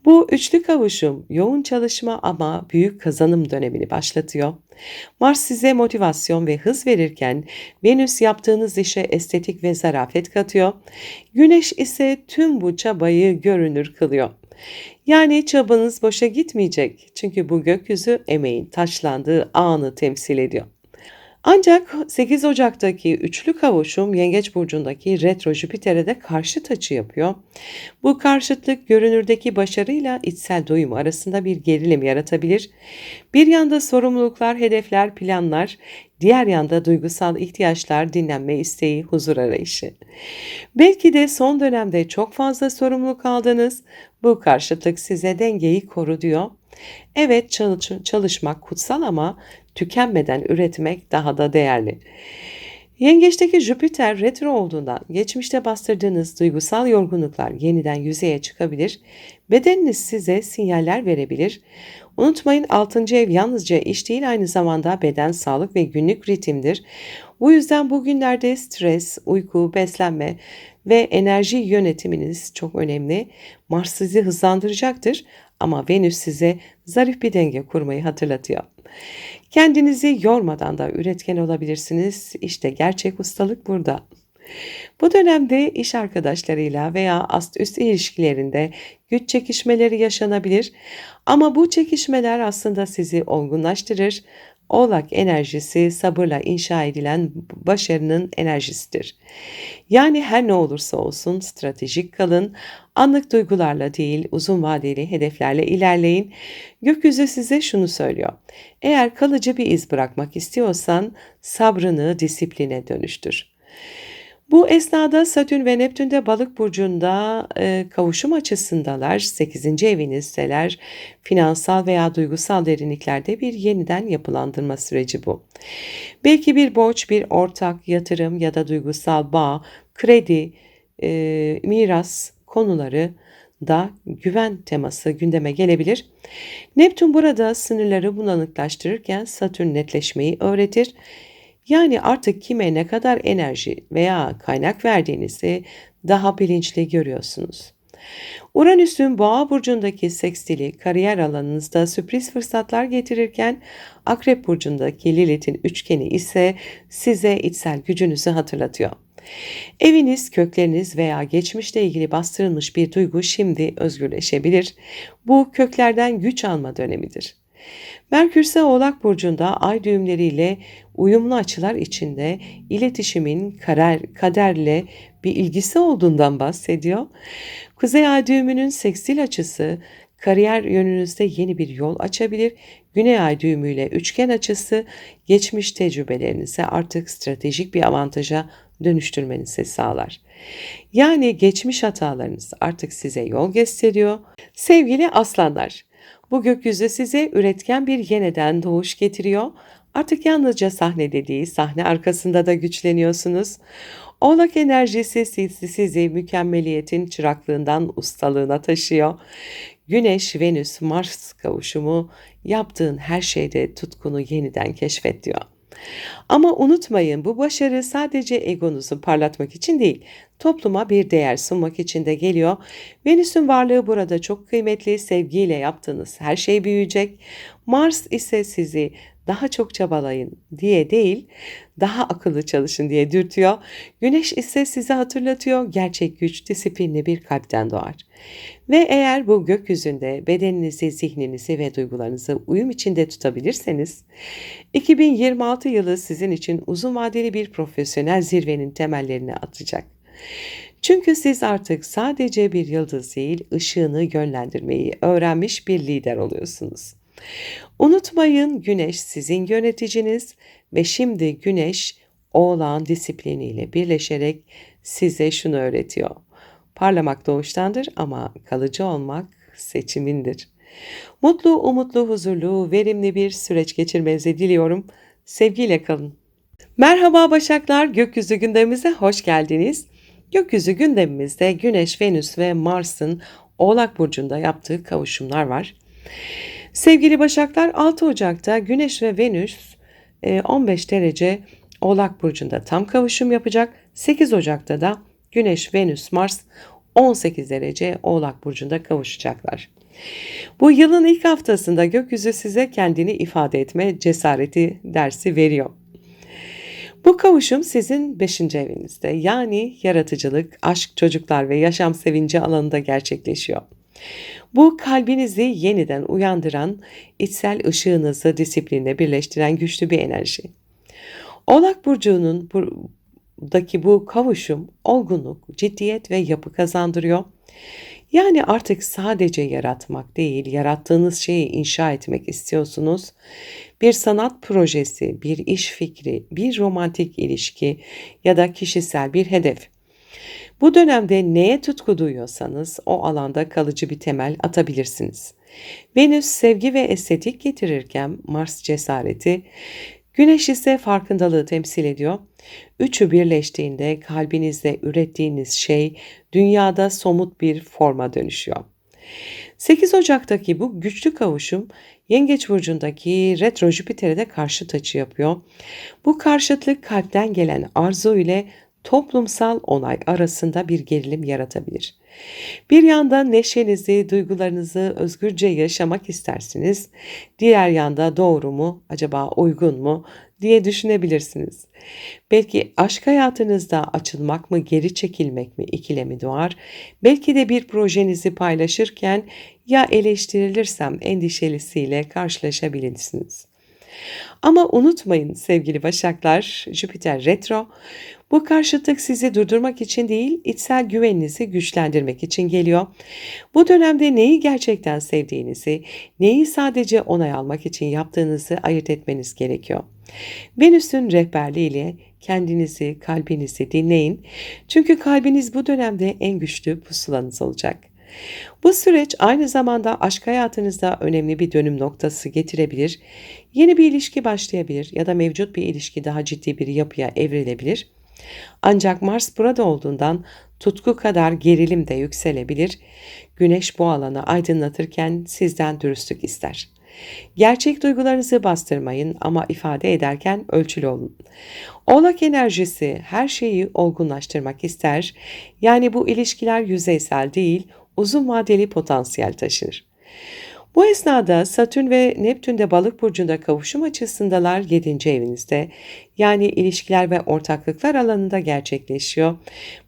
Bu üçlü kavuşum yoğun çalışma ama büyük kazanım dönemini başlatıyor. Mars size motivasyon ve hız verirken Venüs yaptığınız işe estetik ve zarafet katıyor. Güneş ise tüm bu çabayı görünür kılıyor. Yani çabanız boşa gitmeyecek çünkü bu gökyüzü emeğin taçlandığı anı temsil ediyor. Ancak 8 Ocak'taki üçlü kavuşum Yengeç burcundaki retro Jüpiter'e de karşıt açı yapıyor. Bu karşıtlık görünürdeki başarıyla içsel doyum arasında bir gerilim yaratabilir. Bir yanda sorumluluklar, hedefler, planlar, diğer yanda duygusal ihtiyaçlar, dinlenme isteği, huzur arayışı. Belki de son dönemde çok fazla sorumluluk aldınız. Bu karşıtlık size dengeyi koru diyor. Evet, çalışmak kutsal ama tükenmeden üretmek daha da değerli. Yengeçteki Jüpiter retro olduğundan geçmişte bastırdığınız duygusal yorgunluklar yeniden yüzeye çıkabilir. Bedeniniz size sinyaller verebilir. Unutmayın, 6. ev yalnızca iş değil, aynı zamanda beden, sağlık ve günlük ritimdir. Bu yüzden bugünlerde stres, uyku, beslenme ve enerji yönetiminiz çok önemli. Mars sizi hızlandıracaktır ama Venüs size zarif bir denge kurmayı hatırlatıyor. Kendinizi yormadan da üretken olabilirsiniz. İşte gerçek ustalık burada. Bu dönemde iş arkadaşlarıyla veya ast-üst ilişkilerinde güç çekişmeleri yaşanabilir ama bu çekişmeler aslında sizi olgunlaştırır. Oğlak enerjisi sabırla inşa edilen başarının enerjisidir. Yani her ne olursa olsun stratejik kalın, anlık duygularla değil uzun vadeli hedeflerle ilerleyin. Gökyüzü size şunu söylüyor: eğer kalıcı bir iz bırakmak istiyorsan sabrını disipline dönüştür. Bu esnada Satürn ve Neptün de Balık burcunda kavuşum açısındalar. 8. evinizdeler. Finansal veya duygusal derinliklerde bir yeniden yapılandırma süreci bu. Belki bir borç, bir ortak, yatırım ya da duygusal bağ, kredi, miras konuları da güven teması gündeme gelebilir. Neptün burada sınırları bulanıklaştırırken Satürn netleşmeyi öğretir. Yani artık kime ne kadar enerji veya kaynak verdiğinizi daha bilinçli görüyorsunuz. Uranüs'ün Boğa burcundaki sekstili kariyer alanınızda sürpriz fırsatlar getirirken Akrep burcundaki Lilith'in üçgeni ise size içsel gücünüzü hatırlatıyor. Eviniz, kökleriniz veya geçmişle ilgili bastırılmış bir duygu şimdi özgürleşebilir. Bu köklerden güç alma dönemidir. Merkür ise Oğlak burcunda ay düğümleriyle uyumlu açılar içinde iletişimin kaderle bir ilgisi olduğundan bahsediyor. Kuzey ay düğümünün sekstil açısı kariyer yönünüzde yeni bir yol açabilir. Güney ay düğümüyle üçgen açısı geçmiş tecrübelerinizi artık stratejik bir avantaja dönüştürmenizi sağlar. Yani geçmiş hatalarınız artık size yol gösteriyor. Sevgili aslanlar, bu gökyüzü size üretken bir yeniden doğuş getiriyor. Artık yalnızca sahnede değil, sahne arkasında da güçleniyorsunuz. Oğlak enerjisi sizi mükemmeliyetin çıraklığından ustalığına taşıyor. Güneş, Venüs, Mars kavuşumu yaptığın her şeyde tutkunu yeniden keşfet diyor. Ama unutmayın, bu başarı sadece egonuzu parlatmak için değil, topluma bir değer sunmak için de geliyor. Venüs'ün varlığı burada çok kıymetli, sevgiyle yaptığınız her şey büyüyecek. Mars ise sizi daha çok çabalayın diye değil, daha akıllı çalışın diye dürtüyor. Güneş ise size hatırlatıyor, gerçek güç disiplinli bir kalpten doğar. Ve eğer bu gökyüzünde bedeninizi, zihninizi ve duygularınızı uyum içinde tutabilirseniz, 2026 yılı sizin için uzun vadeli bir profesyonel zirvenin temellerini atacak. Çünkü siz artık sadece bir yıldız değil, ışığını yönlendirmeyi öğrenmiş bir lider oluyorsunuz. Unutmayın, Güneş sizin yöneticiniz ve şimdi Güneş Oğlağın disipliniyle birleşerek size şunu öğretiyor: parlamak doğuştandır ama kalıcı olmak seçimindir. Mutlu, umutlu, huzurlu, verimli bir süreç geçirmenizi diliyorum. Sevgiyle kalın. Merhaba Başaklar, gökyüzü gündemimize hoş geldiniz. Gökyüzü gündemimizde Güneş, Venüs ve Mars'ın Oğlak Burcu'nda yaptığı kavuşumlar var. Sevgili Başaklar, 6 Ocak'ta Güneş ve Venüs 15 derece Oğlak Burcu'nda tam kavuşum yapacak. 8 Ocak'ta da Güneş, Venüs, Mars 18 derece Oğlak Burcu'nda kavuşacaklar. Bu yılın ilk haftasında gökyüzü size kendini ifade etme cesareti dersi veriyor. Bu kavuşum sizin 5. evinizde, yani yaratıcılık, aşk, çocuklar ve yaşam sevinci alanında gerçekleşiyor. Bu kalbinizi yeniden uyandıran, içsel ışığınızı disiplinle birleştiren güçlü bir enerji. Oğlak Burcu'nun buradaki bu kavuşum olgunluk, ciddiyet ve yapı kazandırıyor. Yani artık sadece yaratmak değil, yarattığınız şeyi inşa etmek istiyorsunuz. Bir sanat projesi, bir iş fikri, bir romantik ilişki ya da kişisel bir hedef. Bu dönemde neye tutku duyuyorsanız o alanda kalıcı bir temel atabilirsiniz. Venüs sevgi ve estetik getirirken Mars cesareti, Güneş ise farkındalığı temsil ediyor. Üçü birleştiğinde kalbinizde ürettiğiniz şey dünyada somut bir forma dönüşüyor. 8 Ocak'taki bu güçlü kavuşum Yengeç burcundaki retro Jüpiter'e de karşıt açı yapıyor. Bu karşıtlık kalpten gelen arzu ile toplumsal onay arasında bir gerilim yaratabilir. Bir yandan neşenizi, duygularınızı özgürce yaşamak istersiniz. Diğer yanda doğru mu, acaba uygun mu diye düşünebilirsiniz. Belki aşk hayatınızda açılmak mı, geri çekilmek mi ikilemi doğar. Belki de bir projenizi paylaşırken ya eleştirilirsem endişelisiyle karşılaşabilirsiniz. Ama unutmayın sevgili Başaklar, Jüpiter retro. Bu karşıtlık sizi durdurmak için değil, içsel güveninizi güçlendirmek için geliyor. Bu dönemde neyi gerçekten sevdiğinizi, neyi sadece onay almak için yaptığınızı ayırt etmeniz gerekiyor. Venüs'ün rehberliğiyle kendinizi, kalbinizi dinleyin. Çünkü kalbiniz bu dönemde en güçlü pusulanız olacak. Bu süreç aynı zamanda aşk hayatınızda önemli bir dönüm noktası getirebilir. Yeni bir ilişki başlayabilir ya da mevcut bir ilişki daha ciddi bir yapıya evrilebilir. Ancak Mars burada olduğundan tutku kadar gerilim de yükselebilir. Güneş bu alanı aydınlatırken sizden dürüstlük ister. Gerçek duygularınızı bastırmayın ama ifade ederken ölçülü olun. Oğlak enerjisi her şeyi olgunlaştırmak ister. Yani bu ilişkiler yüzeysel değil, uzun vadeli potansiyel taşır. Bu esnada Satürn ve Neptün de Balık burcunda kavuşum açısındalar 7. evinizde. Yani ilişkiler ve ortaklıklar alanında gerçekleşiyor.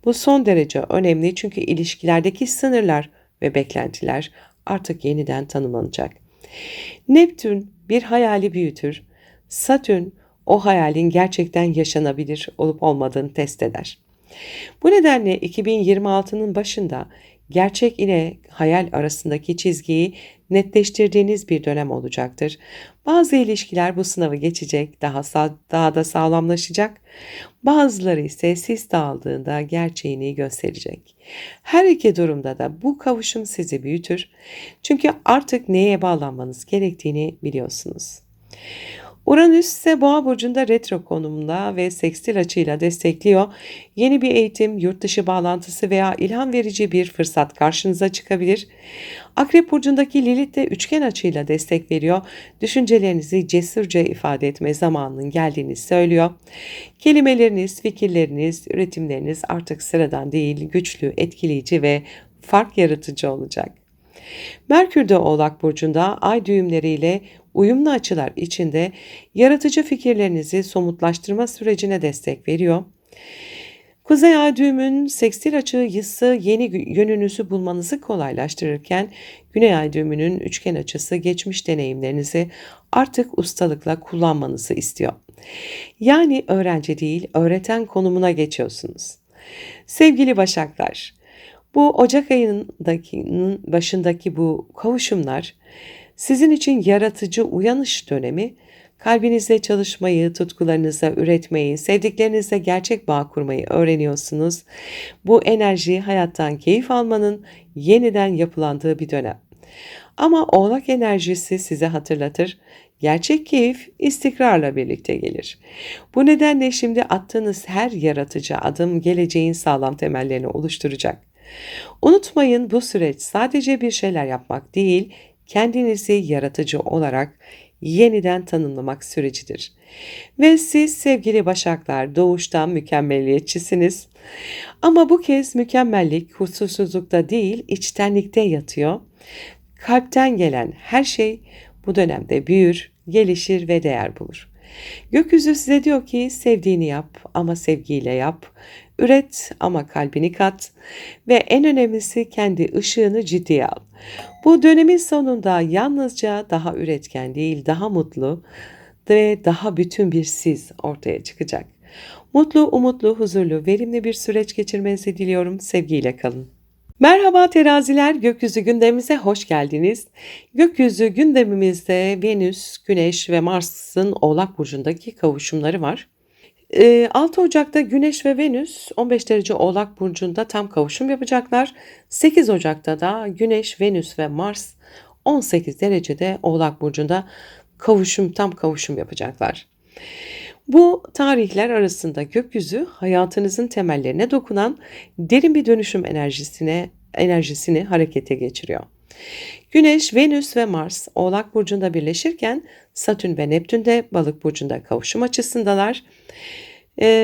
Bu son derece önemli çünkü ilişkilerdeki sınırlar ve beklentiler artık yeniden tanımlanacak. Neptün bir hayali büyütür. Satürn o hayalin gerçekten yaşanabilir olup olmadığını test eder. Bu nedenle 2026'nın başında gerçek ile hayal arasındaki çizgiyi netleştirdiğiniz bir dönem olacaktır. Bazı ilişkiler bu sınavı geçecek, daha da sağlamlaşacak. Bazıları ise sis dağıldığında gerçeğini gösterecek. Her iki durumda da bu kavuşum sizi büyütür. Çünkü artık neye bağlanmanız gerektiğini biliyorsunuz. Uranüs ise Boğa burcunda retro konumunda ve sekstil açıyla destekliyor. Yeni bir eğitim, yurt dışı bağlantısı veya ilham verici bir fırsat karşınıza çıkabilir. Akrep burcundaki Lilith de üçgen açıyla destek veriyor. Düşüncelerinizi cesurca ifade etme zamanının geldiğini söylüyor. Kelimeleriniz, fikirleriniz, üretimleriniz artık sıradan değil, güçlü, etkileyici ve fark yaratıcı olacak. Merkür de Oğlak burcunda ay düğümleriyle uyumlu açılar içinde yaratıcı fikirlerinizi somutlaştırma sürecine destek veriyor. Kuzey ay düğümün sekstil açısı yeni yönünüzü bulmanızı kolaylaştırırken Güney ay düğümünün üçgen açısı geçmiş deneyimlerinizi artık ustalıkla kullanmanızı istiyor. Yani öğrenci değil, öğreten konumuna geçiyorsunuz. Sevgili Başaklar, bu Ocak ayının başındaki bu kavuşumlar sizin için yaratıcı uyanış dönemi, kalbinizle çalışmayı, tutkularınızla üretmeyi, sevdiklerinizle gerçek bağ kurmayı öğreniyorsunuz. Bu enerji hayattan keyif almanın yeniden yapılandığı bir dönem. Ama Oğlak enerjisi size hatırlatır. Gerçek keyif istikrarla birlikte gelir. Bu nedenle şimdi attığınız her yaratıcı adım geleceğin sağlam temellerini oluşturacak. Unutmayın bu süreç sadece bir şeyler yapmak değil, kendinizi yaratıcı olarak yeniden tanımlamak sürecidir. Ve siz sevgili Başaklar doğuştan mükemmeliyetçisiniz. Ama bu kez mükemmellik huzursuzlukta değil, içtenlikte yatıyor. Kalpten gelen her şey bu dönemde büyür, gelişir ve değer bulur. Gökyüzü size diyor ki sevdiğini yap ama sevgiyle yap. Üret ama kalbini kat ve en önemlisi kendi ışığını ciddiye al. Bu dönemin sonunda yalnızca daha üretken değil, daha mutlu ve daha bütün bir siz ortaya çıkacak. Mutlu, umutlu, huzurlu, verimli bir süreç geçirmenizi diliyorum. Sevgiyle kalın. Merhaba teraziler, gökyüzü gündemimize hoş geldiniz. Gökyüzü gündemimizde Venüs, Güneş ve Mars'ın Oğlak Burcu'ndaki kavuşumları var. 6 Ocak'ta Güneş ve Venüs 15 derece Oğlak burcunda tam kavuşum yapacaklar. 8 Ocak'ta da Güneş, Venüs ve Mars 18 derecede Oğlak burcunda tam kavuşum yapacaklar. Bu tarihler arasında gökyüzü hayatınızın temellerine dokunan derin bir dönüşüm enerjisini harekete geçiriyor. Güneş, Venüs ve Mars Oğlak burcunda birleşirken Satürn ve Neptün de Balık burcunda kavuşum açısındalar.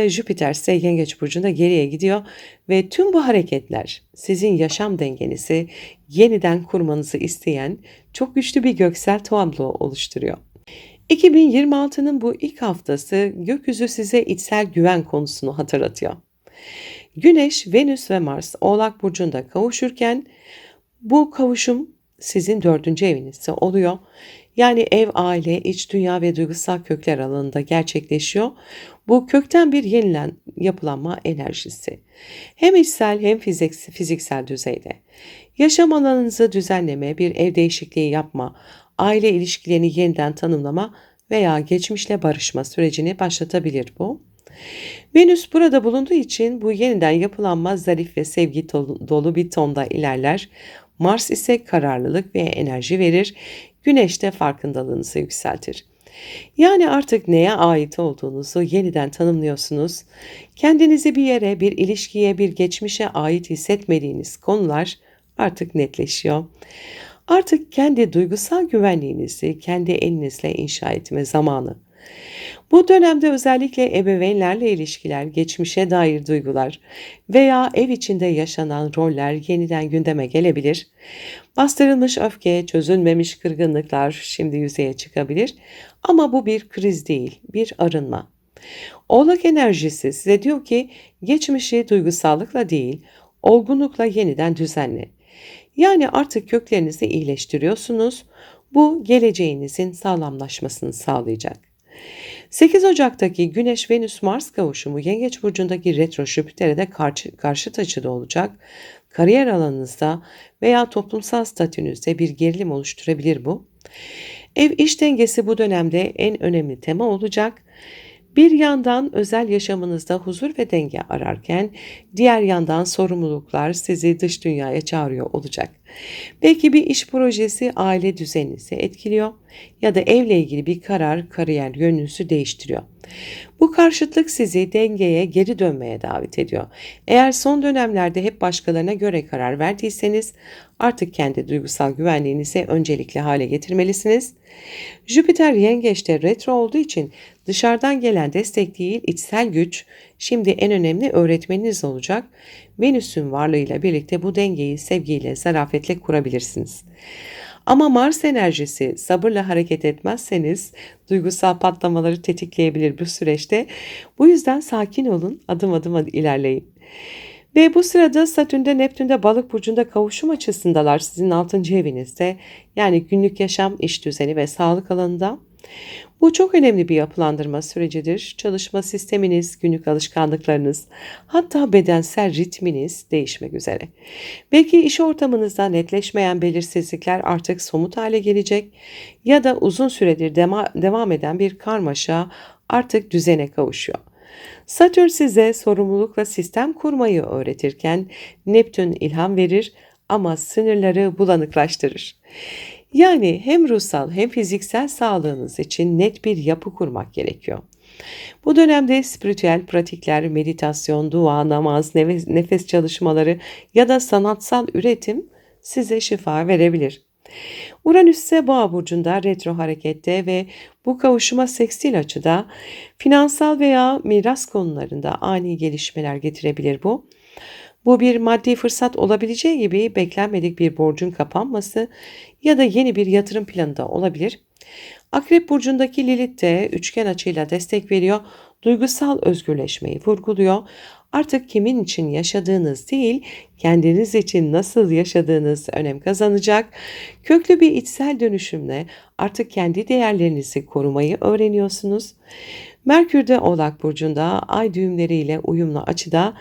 Jüpiter ise Yengeç burcunda geriye gidiyor ve tüm bu hareketler sizin yaşam dengenizi yeniden kurmanızı isteyen çok güçlü bir göksel tablo oluşturuyor. 2026'nın bu ilk haftası gökyüzü size içsel güven konusunu hatırlatıyor. Güneş, Venüs ve Mars Oğlak burcunda kavuşurken bu kavuşum sizin 4. evinizde oluyor. Yani ev, aile, iç dünya ve duygusal kökler alanında gerçekleşiyor. Bu kökten bir yapılanma enerjisi. Hem içsel hem fiziksel düzeyde. Yaşam alanınızı düzenleme, bir ev değişikliği yapma, aile ilişkilerini yeniden tanımlama veya geçmişle barışma sürecini başlatabilir bu. Venüs burada bulunduğu için bu yeniden yapılanma zarif ve sevgi dolu bir tonda ilerler. Mars ise kararlılık ve enerji verir. Güneş de farkındalığınızı yükseltir. Yani artık neye ait olduğunuzu yeniden tanımlıyorsunuz. Kendinizi bir yere, bir ilişkiye, bir geçmişe ait hissetmediğiniz konular artık netleşiyor. Artık kendi duygusal güvenliğinizi kendi elinizle inşa etme zamanı. Bu dönemde özellikle ebeveynlerle ilişkiler, geçmişe dair duygular veya ev içinde yaşanan roller yeniden gündeme gelebilir. Bastırılmış öfke, çözülmemiş kırgınlıklar şimdi yüzeye çıkabilir. Ama bu bir kriz değil, bir arınma. Oğlak enerjisi size diyor ki geçmişi duygusallıkla değil, olgunlukla yeniden düzenle. Yani artık köklerinizi iyileştiriyorsunuz. Bu geleceğinizin sağlamlaşmasını sağlayacak. 8 Ocak'taki Güneş-Venüs-Mars kavuşumu Yengeç burcundaki retro Jüpiter'e de karşıt açıda olacak. Kariyer alanınızda veya toplumsal statünüzde bir gerilim oluşturabilir bu. Ev iş dengesi bu dönemde en önemli tema olacak. Bir yandan özel yaşamınızda huzur ve denge ararken diğer yandan sorumluluklar sizi dış dünyaya çağırıyor olacak. Belki bir iş projesi aile düzeninizi etkiliyor ya da evle ilgili bir karar kariyer yönünüzü değiştiriyor. Bu karşıtlık sizi dengeye geri dönmeye davet ediyor. Eğer son dönemlerde hep başkalarına göre karar verdiyseniz artık kendi duygusal güvenliğinizi öncelikli hale getirmelisiniz. Jüpiter yengeçte retro olduğu için dışarıdan gelen destek değil içsel güç şimdi en önemli öğretmeniniz olacak. Venüs'ün varlığıyla birlikte bu dengeyi sevgiyle, zarafetle kurabilirsiniz. Ama Mars enerjisi sabırla hareket etmezseniz duygusal patlamaları tetikleyebilir bu süreçte. Bu yüzden sakin olun, adım adım ilerleyin. Ve bu sırada Satürn'de Neptün'de Balık burcunda kavuşum açısındalar sizin 6. evinizde. Yani günlük yaşam, iş düzeni ve sağlık alanında. Bu çok önemli bir yapılandırma sürecidir. Çalışma sisteminiz, günlük alışkanlıklarınız, hatta bedensel ritminiz değişmek üzere. Belki iş ortamınızda netleşmeyen belirsizlikler artık somut hale gelecek ya da uzun süredir devam eden bir karmaşa artık düzene kavuşuyor. Satürn size sorumlulukla sistem kurmayı öğretirken Neptün ilham verir ama sınırları bulanıklaştırır. Yani hem ruhsal hem fiziksel sağlığınız için net bir yapı kurmak gerekiyor. Bu dönemde spiritüel pratikler, meditasyon, dua, namaz, nefes çalışmaları ya da sanatsal üretim size şifa verebilir. Uranüs ise Boğa burcunda retro harekette ve bu kavuşuma sekstil açıda finansal veya miras konularında ani gelişmeler getirebilir bu. Bu bir maddi fırsat olabileceği gibi beklenmedik bir borcun kapanması ya da yeni bir yatırım planı da olabilir. Akrep burcundaki Lilith de üçgen açıyla destek veriyor, duygusal özgürleşmeyi vurguluyor. Artık kimin için yaşadığınız değil, kendiniz için nasıl yaşadığınız önem kazanacak. Köklü bir içsel dönüşümle artık kendi değerlerinizi korumayı öğreniyorsunuz. Merkür de Oğlak burcunda ay düğümleriyle uyumlu açıda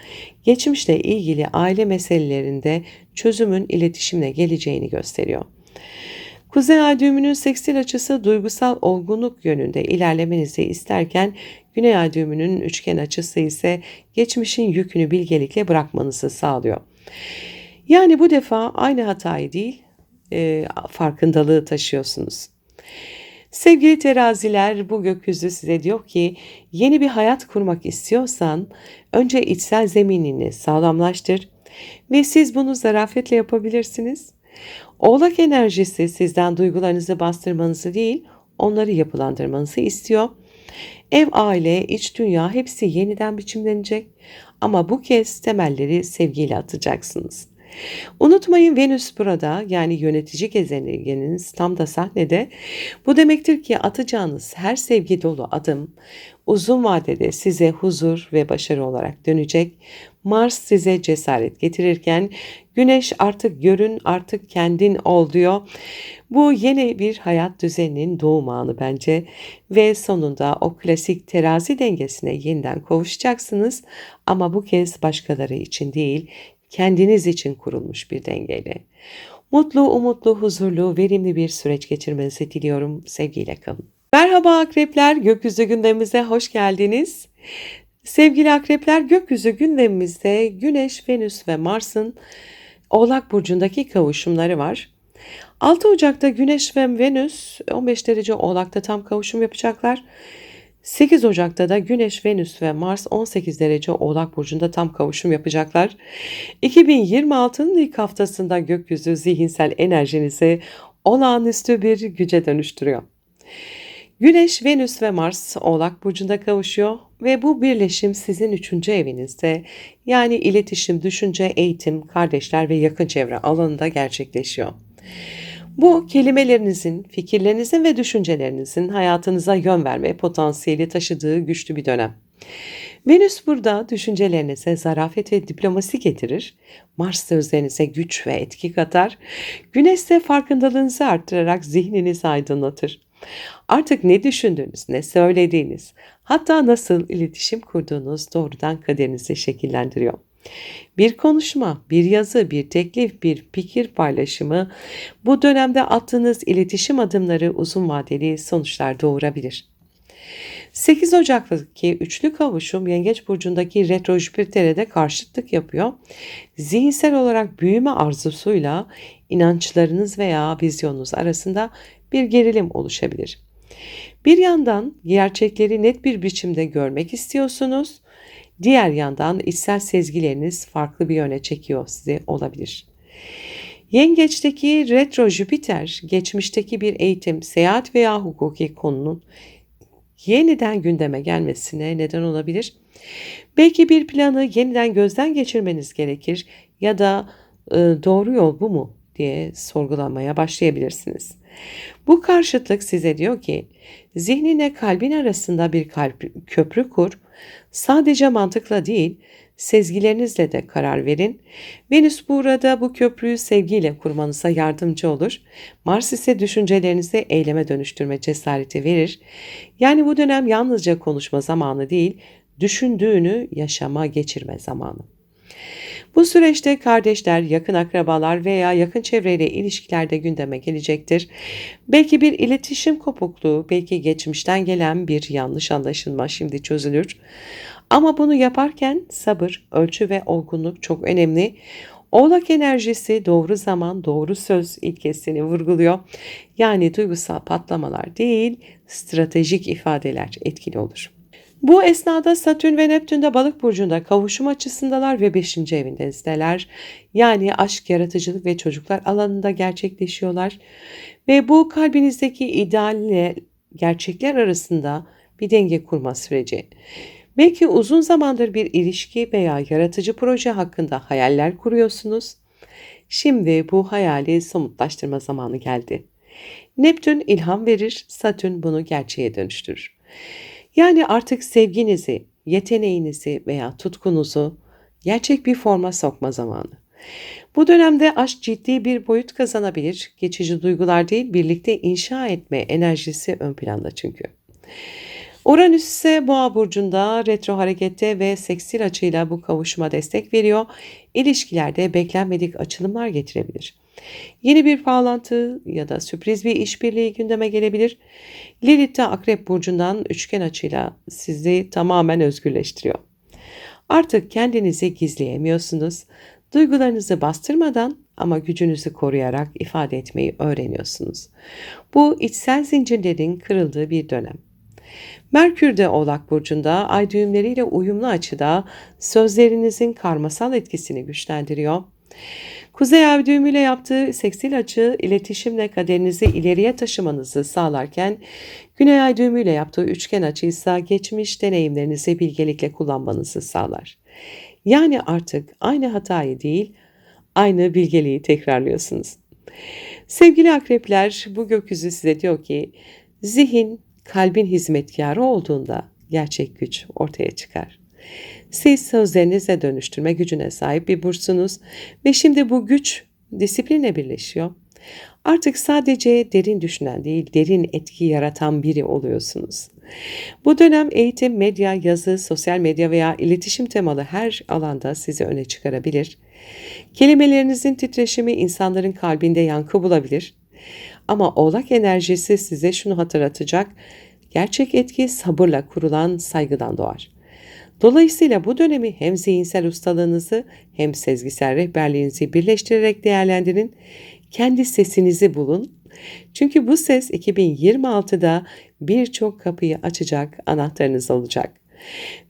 geçmişle ilgili aile meselelerinde çözümün iletişimle geleceğini gösteriyor. Kuzey ay düğümünün sekstil açısı duygusal olgunluk yönünde ilerlemenizi isterken Güney ay düğümünün üçgen açısı ise geçmişin yükünü bilgelikle bırakmanızı sağlıyor. Yani bu defa aynı hatayı değil, farkındalığı taşıyorsunuz. Sevgili teraziler, bu gökyüzü size diyor ki yeni bir hayat kurmak istiyorsan önce içsel zeminini sağlamlaştır ve siz bunu zarafetle yapabilirsiniz. Oğlak enerjisi sizden duygularınızı bastırmanızı değil, onları yapılandırmanızı istiyor. Ev, aile, iç dünya hepsi yeniden biçimlenecek ama bu kez temelleri sevgiyle atacaksınız. Unutmayın, Venüs burada, yani yönetici gezegeniniz tam da sahnede. Bu demektir ki atacağınız her sevgi dolu adım uzun vadede size huzur ve başarı olarak dönecek. Mars size cesaret getirirken Güneş artık görün, artık kendin ol diyor. Bu yeni bir hayat düzeninin doğum anı bence ve sonunda o klasik terazi dengesine yeniden kavuşacaksınız ama bu kez başkaları için değil, kendiniz için kurulmuş bir dengeyle. Mutlu, umutlu, huzurlu, verimli bir süreç geçirmenizi diliyorum. Sevgiyle kalın. Merhaba akrepler, gökyüzü gündemimize hoş geldiniz. Sevgili akrepler, gökyüzü gündemimizde Güneş, Venüs ve Mars'ın Oğlak Burcu'ndaki kavuşumları var. 6 Ocak'ta Güneş ve Venüs 15 derece Oğlak'ta tam kavuşum yapacaklar. 8 Ocak'ta da Güneş, Venüs ve Mars 18 derece Oğlak Burcu'nda tam kavuşum yapacaklar. 2026'nın ilk haftasında gökyüzü zihinsel enerjinizi olağanüstü bir güce dönüştürüyor. Güneş, Venüs ve Mars Oğlak Burcu'nda kavuşuyor ve bu birleşim sizin 3. evinizde, yani iletişim, düşünce, eğitim, kardeşler ve yakın çevre alanında gerçekleşiyor. Bu kelimelerinizin, fikirlerinizin ve düşüncelerinizin hayatınıza yön verme potansiyeli taşıdığı güçlü bir dönem. Venüs burada düşüncelerinize zarafet ve diplomasi getirir. Mars da üzerinize güç ve etki katar. Güneş ise farkındalığınızı arttırarak zihninizi aydınlatır. Artık ne düşündüğünüz, ne söylediğiniz, hatta nasıl iletişim kurduğunuz doğrudan kaderinizi şekillendiriyor. Bir konuşma, bir yazı, bir teklif, bir fikir paylaşımı bu dönemde attığınız iletişim adımları uzun vadeli sonuçlar doğurabilir. 8 Ocak'taki üçlü kavuşum Yengeç Burcu'ndaki retro Jüpiter'e de karşıtlık yapıyor. Zihinsel olarak büyüme arzusuyla inançlarınız veya vizyonunuz arasında bir gerilim oluşabilir. Bir yandan gerçekleri net bir biçimde görmek istiyorsunuz. Diğer yandan içsel sezgileriniz farklı bir yöne çekiyor sizi olabilir. Yengeç'teki retro Jüpiter, geçmişteki bir eğitim, seyahat veya hukuki konunun yeniden gündeme gelmesine neden olabilir. Belki bir planı yeniden gözden geçirmeniz gerekir ya da doğru yol bu mu diye sorgulamaya başlayabilirsiniz. Bu karşıtlık size diyor ki zihninle kalbin arasında bir köprü kur, sadece mantıkla değil sezgilerinizle de karar verin. Venüs burada bu köprüyü sevgiyle kurmanıza yardımcı olur. Mars ise düşüncelerinizi eyleme dönüştürme cesareti verir. Yani bu dönem yalnızca konuşma zamanı değil, düşündüğünü yaşama geçirme zamanı. Bu süreçte kardeşler, yakın akrabalar veya yakın çevreyle ilişkilerde gündeme gelecektir. Belki bir iletişim kopukluğu, belki geçmişten gelen bir yanlış anlaşılma şimdi çözülür. Ama bunu yaparken sabır, ölçü ve olgunluk çok önemli. Oğlak enerjisi doğru zaman, doğru söz ilkesini vurguluyor. Yani duygusal patlamalar değil, stratejik ifadeler etkili olur. Bu esnada Satürn ve Neptün de Balık burcunda kavuşum açısındalar ve 5. evindeler. Yani aşk, yaratıcılık ve çocuklar alanında gerçekleşiyorlar. Ve bu kalbinizdeki idealle gerçekler arasında bir denge kurma süreci. Belki uzun zamandır bir ilişki veya yaratıcı proje hakkında hayaller kuruyorsunuz. Şimdi bu hayali somutlaştırma zamanı geldi. Neptün ilham verir, Satürn bunu gerçeğe dönüştürür. Yani artık sevginizi, yeteneğinizi veya tutkunuzu gerçek bir forma sokma zamanı. Bu dönemde aşk ciddi bir boyut kazanabilir. Geçici duygular değil, birlikte inşa etme enerjisi ön planda çünkü. Uranüs ise Boğa burcunda retro harekette ve sekstil açıyla bu kavuşuma destek veriyor. İlişkilerde beklenmedik açılımlar getirebilir. Yeni bir bağlantı ya da sürpriz bir işbirliği gündeme gelebilir. Lilith de Akrep Burcu'ndan üçgen açıyla sizi tamamen özgürleştiriyor. Artık kendinizi gizleyemiyorsunuz. Duygularınızı bastırmadan ama gücünüzü koruyarak ifade etmeyi öğreniyorsunuz. Bu içsel zincirlerin kırıldığı bir dönem. Merkür de Oğlak Burcu'nda ay düğümleriyle uyumlu açıda sözlerinizin karmasal etkisini güçlendiriyor. Kuzey ay düğümüyle yaptığı seksil açı iletişimle kaderinizi ileriye taşımanızı sağlarken Güney ay düğümüyle yaptığı üçgen açı ise geçmiş deneyimlerinizi bilgelikle kullanmanızı sağlar. Yani artık aynı hatayı değil, aynı bilgeliği tekrarlıyorsunuz. Sevgili akrepler, bu gökyüzü size diyor ki, zihin kalbin hizmetkarı olduğunda gerçek güç ortaya çıkar. Siz sözlerinize dönüştürme gücüne sahip bir burçsunuz ve şimdi bu güç disiplinle birleşiyor. Artık sadece derin düşünen değil, derin etki yaratan biri oluyorsunuz. Bu dönem eğitim, medya, yazı, sosyal medya veya iletişim temalı her alanda sizi öne çıkarabilir. Kelimelerinizin titreşimi insanların kalbinde yankı bulabilir. Ama Oğlak enerjisi size şunu hatırlatacak: gerçek etki sabırla kurulan saygıdan doğar. Dolayısıyla bu dönemi hem zihinsel ustalığınızı hem sezgisel rehberliğinizi birleştirerek değerlendirin. Kendi sesinizi bulun. Çünkü bu ses 2026'da birçok kapıyı açacak anahtarınız olacak.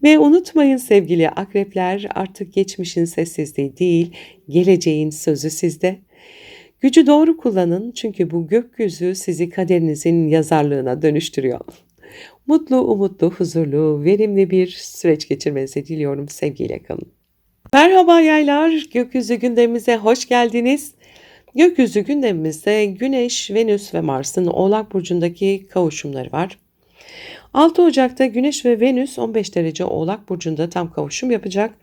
Ve unutmayın sevgili akrepler, artık geçmişin sessizliği değil, geleceğin sözü sizde. Gücü doğru kullanın çünkü bu gökyüzü sizi kaderinizin yazarlığına dönüştürüyor. Mutlu, umutlu, huzurlu, verimli bir süreç geçirmenizi diliyorum. Sevgiyle kalın. Merhaba yaylar, gökyüzü gündemimize hoş geldiniz. Gökyüzü gündemimizde Güneş, Venüs ve Mars'ın Oğlak Burcu'ndaki kavuşumları var. 6 Ocak'ta Güneş ve Venüs 15 derece Oğlak Burcu'nda tam kavuşum yapacak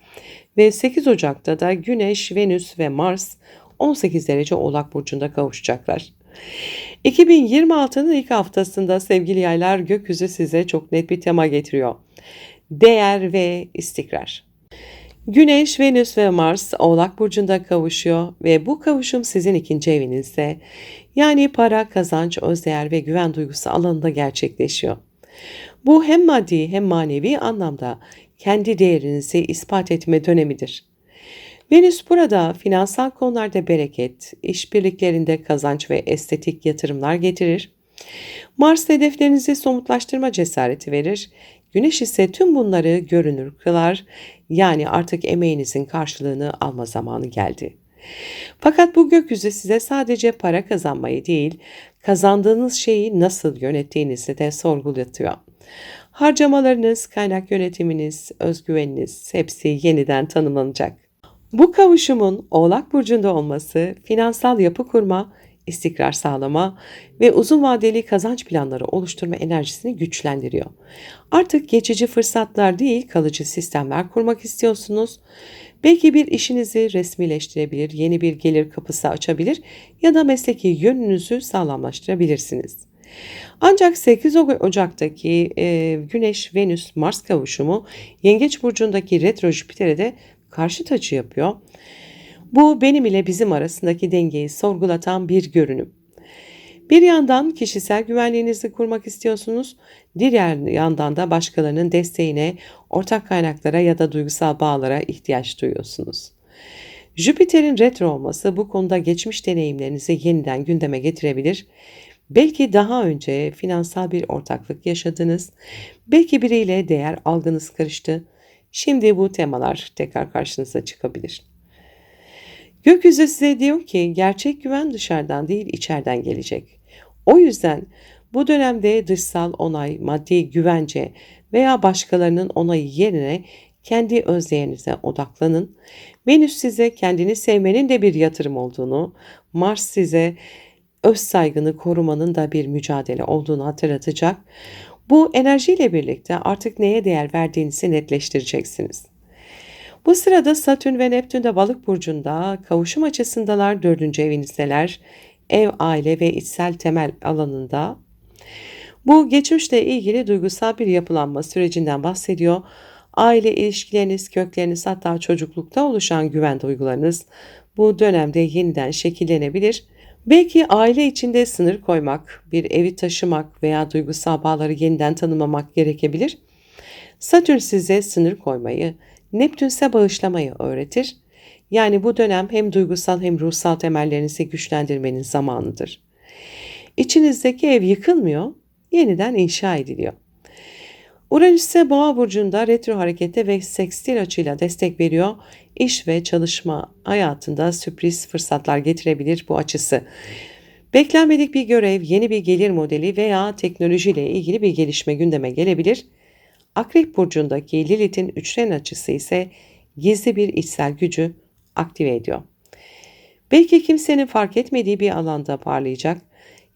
ve 8 Ocak'ta da Güneş, Venüs ve Mars 18 derece Oğlak Burcu'nda kavuşacaklar. 2026'nın ilk haftasında sevgili yaylar, gökyüzü size çok net bir tema getiriyor: değer ve istikrar. Güneş, Venüs ve Mars Oğlak Burcu'nda kavuşuyor ve bu kavuşum sizin ikinci evinizde, yani para, kazanç, özdeğer ve güven duygusu alanında gerçekleşiyor. Bu hem maddi hem manevi anlamda kendi değerinizi ispat etme dönemidir. Venüs burada finansal konularda bereket, işbirliklerinde kazanç ve estetik yatırımlar getirir. Mars hedeflerinizi somutlaştırma cesareti verir. Güneş ise tüm bunları görünür kılar. Yani artık emeğinizin karşılığını alma zamanı geldi. Fakat bu gökyüzü size sadece para kazanmayı değil, kazandığınız şeyi nasıl yönettiğinizi de sorgulatıyor. Harcamalarınız, kaynak yönetiminiz, özgüveniniz hepsi yeniden tanımlanacak. Bu kavuşumun Oğlak Burcu'nda olması finansal yapı kurma, istikrar sağlama ve uzun vadeli kazanç planları oluşturma enerjisini güçlendiriyor. Artık geçici fırsatlar değil, kalıcı sistemler kurmak istiyorsunuz. Belki bir işinizi resmileştirebilir, yeni bir gelir kapısı açabilir ya da mesleki yönünüzü sağlamlaştırabilirsiniz. Ancak 8 Ocak'taki Güneş-Venüs-Mars kavuşumu Yengeç Burcu'ndaki retro Jüpiter'e de karşıt açı yapıyor. Bu benim ile bizim arasındaki dengeyi sorgulatan bir görünüm. Bir yandan kişisel güvenliğinizi kurmak istiyorsunuz, diğer yandan da başkalarının desteğine, ortak kaynaklara ya da duygusal bağlara ihtiyaç duyuyorsunuz. Jüpiter'in retro olması bu konuda geçmiş deneyimlerinizi yeniden gündeme getirebilir. Belki daha önce finansal bir ortaklık yaşadınız, belki biriyle değer algınız karıştı. Şimdi bu temalar tekrar karşınıza çıkabilir. Gökyüzü size diyor ki gerçek güven dışarıdan değil, içeriden gelecek. O yüzden bu dönemde dışsal onay, maddi güvence veya başkalarının onayı yerine kendi özdeğerinize odaklanın. Venüs size kendini sevmenin de bir yatırım olduğunu, Mars size öz saygını korumanın da bir mücadele olduğunu hatırlatacak. Bu enerjiyle birlikte artık neye değer verdiğinizi netleştireceksiniz. Bu sırada Satürn ve Neptün de Balık burcunda kavuşum açısındalar, 4. evinizdeler. Ev, aile ve içsel temel alanında. Bu geçmişle ilgili duygusal bir yapılanma sürecinden bahsediyor. Aile ilişkileriniz, kökleriniz, hatta çocuklukta oluşan güven duygularınız bu dönemde yeniden şekillenebilir. Belki aile içinde sınır koymak, bir evi taşımak veya duygusal bağları yeniden tanımlamak gerekebilir. Satürn size sınır koymayı, Neptün ise bağışlamayı öğretir. Yani bu dönem hem duygusal hem ruhsal temellerinizi güçlendirmenin zamanıdır. İçinizdeki ev yıkılmıyor, yeniden inşa ediliyor. Uranüs ise Boğa burcunda retro harekete ve sekstil açıyla destek veriyor. İş ve çalışma hayatında sürpriz fırsatlar getirebilir bu açısı. Beklenmedik bir görev, yeni bir gelir modeli veya teknolojiyle ilgili bir gelişme gündeme gelebilir. Akrep burcundaki Lilith'in üçgen açısı ise gizli bir içsel gücü aktive ediyor. Belki kimsenin fark etmediği bir alanda parlayacak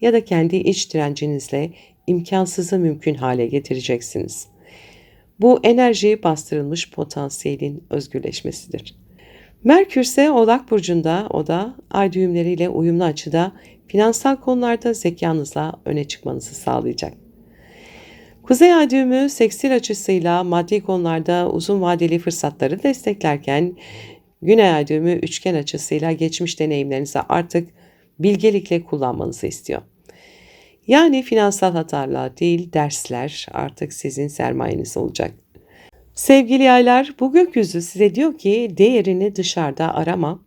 ya da kendi iç direncinizle imkansızı mümkün hale getireceksiniz. Bu enerji bastırılmış potansiyelin özgürleşmesidir. Merkür ise Oğlak burcunda, o da ay düğümleriyle uyumlu açıda finansal konularda zekanızla öne çıkmanızı sağlayacak. Kuzey ay düğümü sekstil açısıyla maddi konularda uzun vadeli fırsatları desteklerken Güney ay düğümü üçgen açısıyla geçmiş deneyimlerinizi artık bilgelikle kullanmanızı istiyor. Yani finansal hatalar değil, dersler artık sizin sermayeniz olacak. Sevgili yaylar, bu gökyüzü size diyor ki değerini dışarıda arama.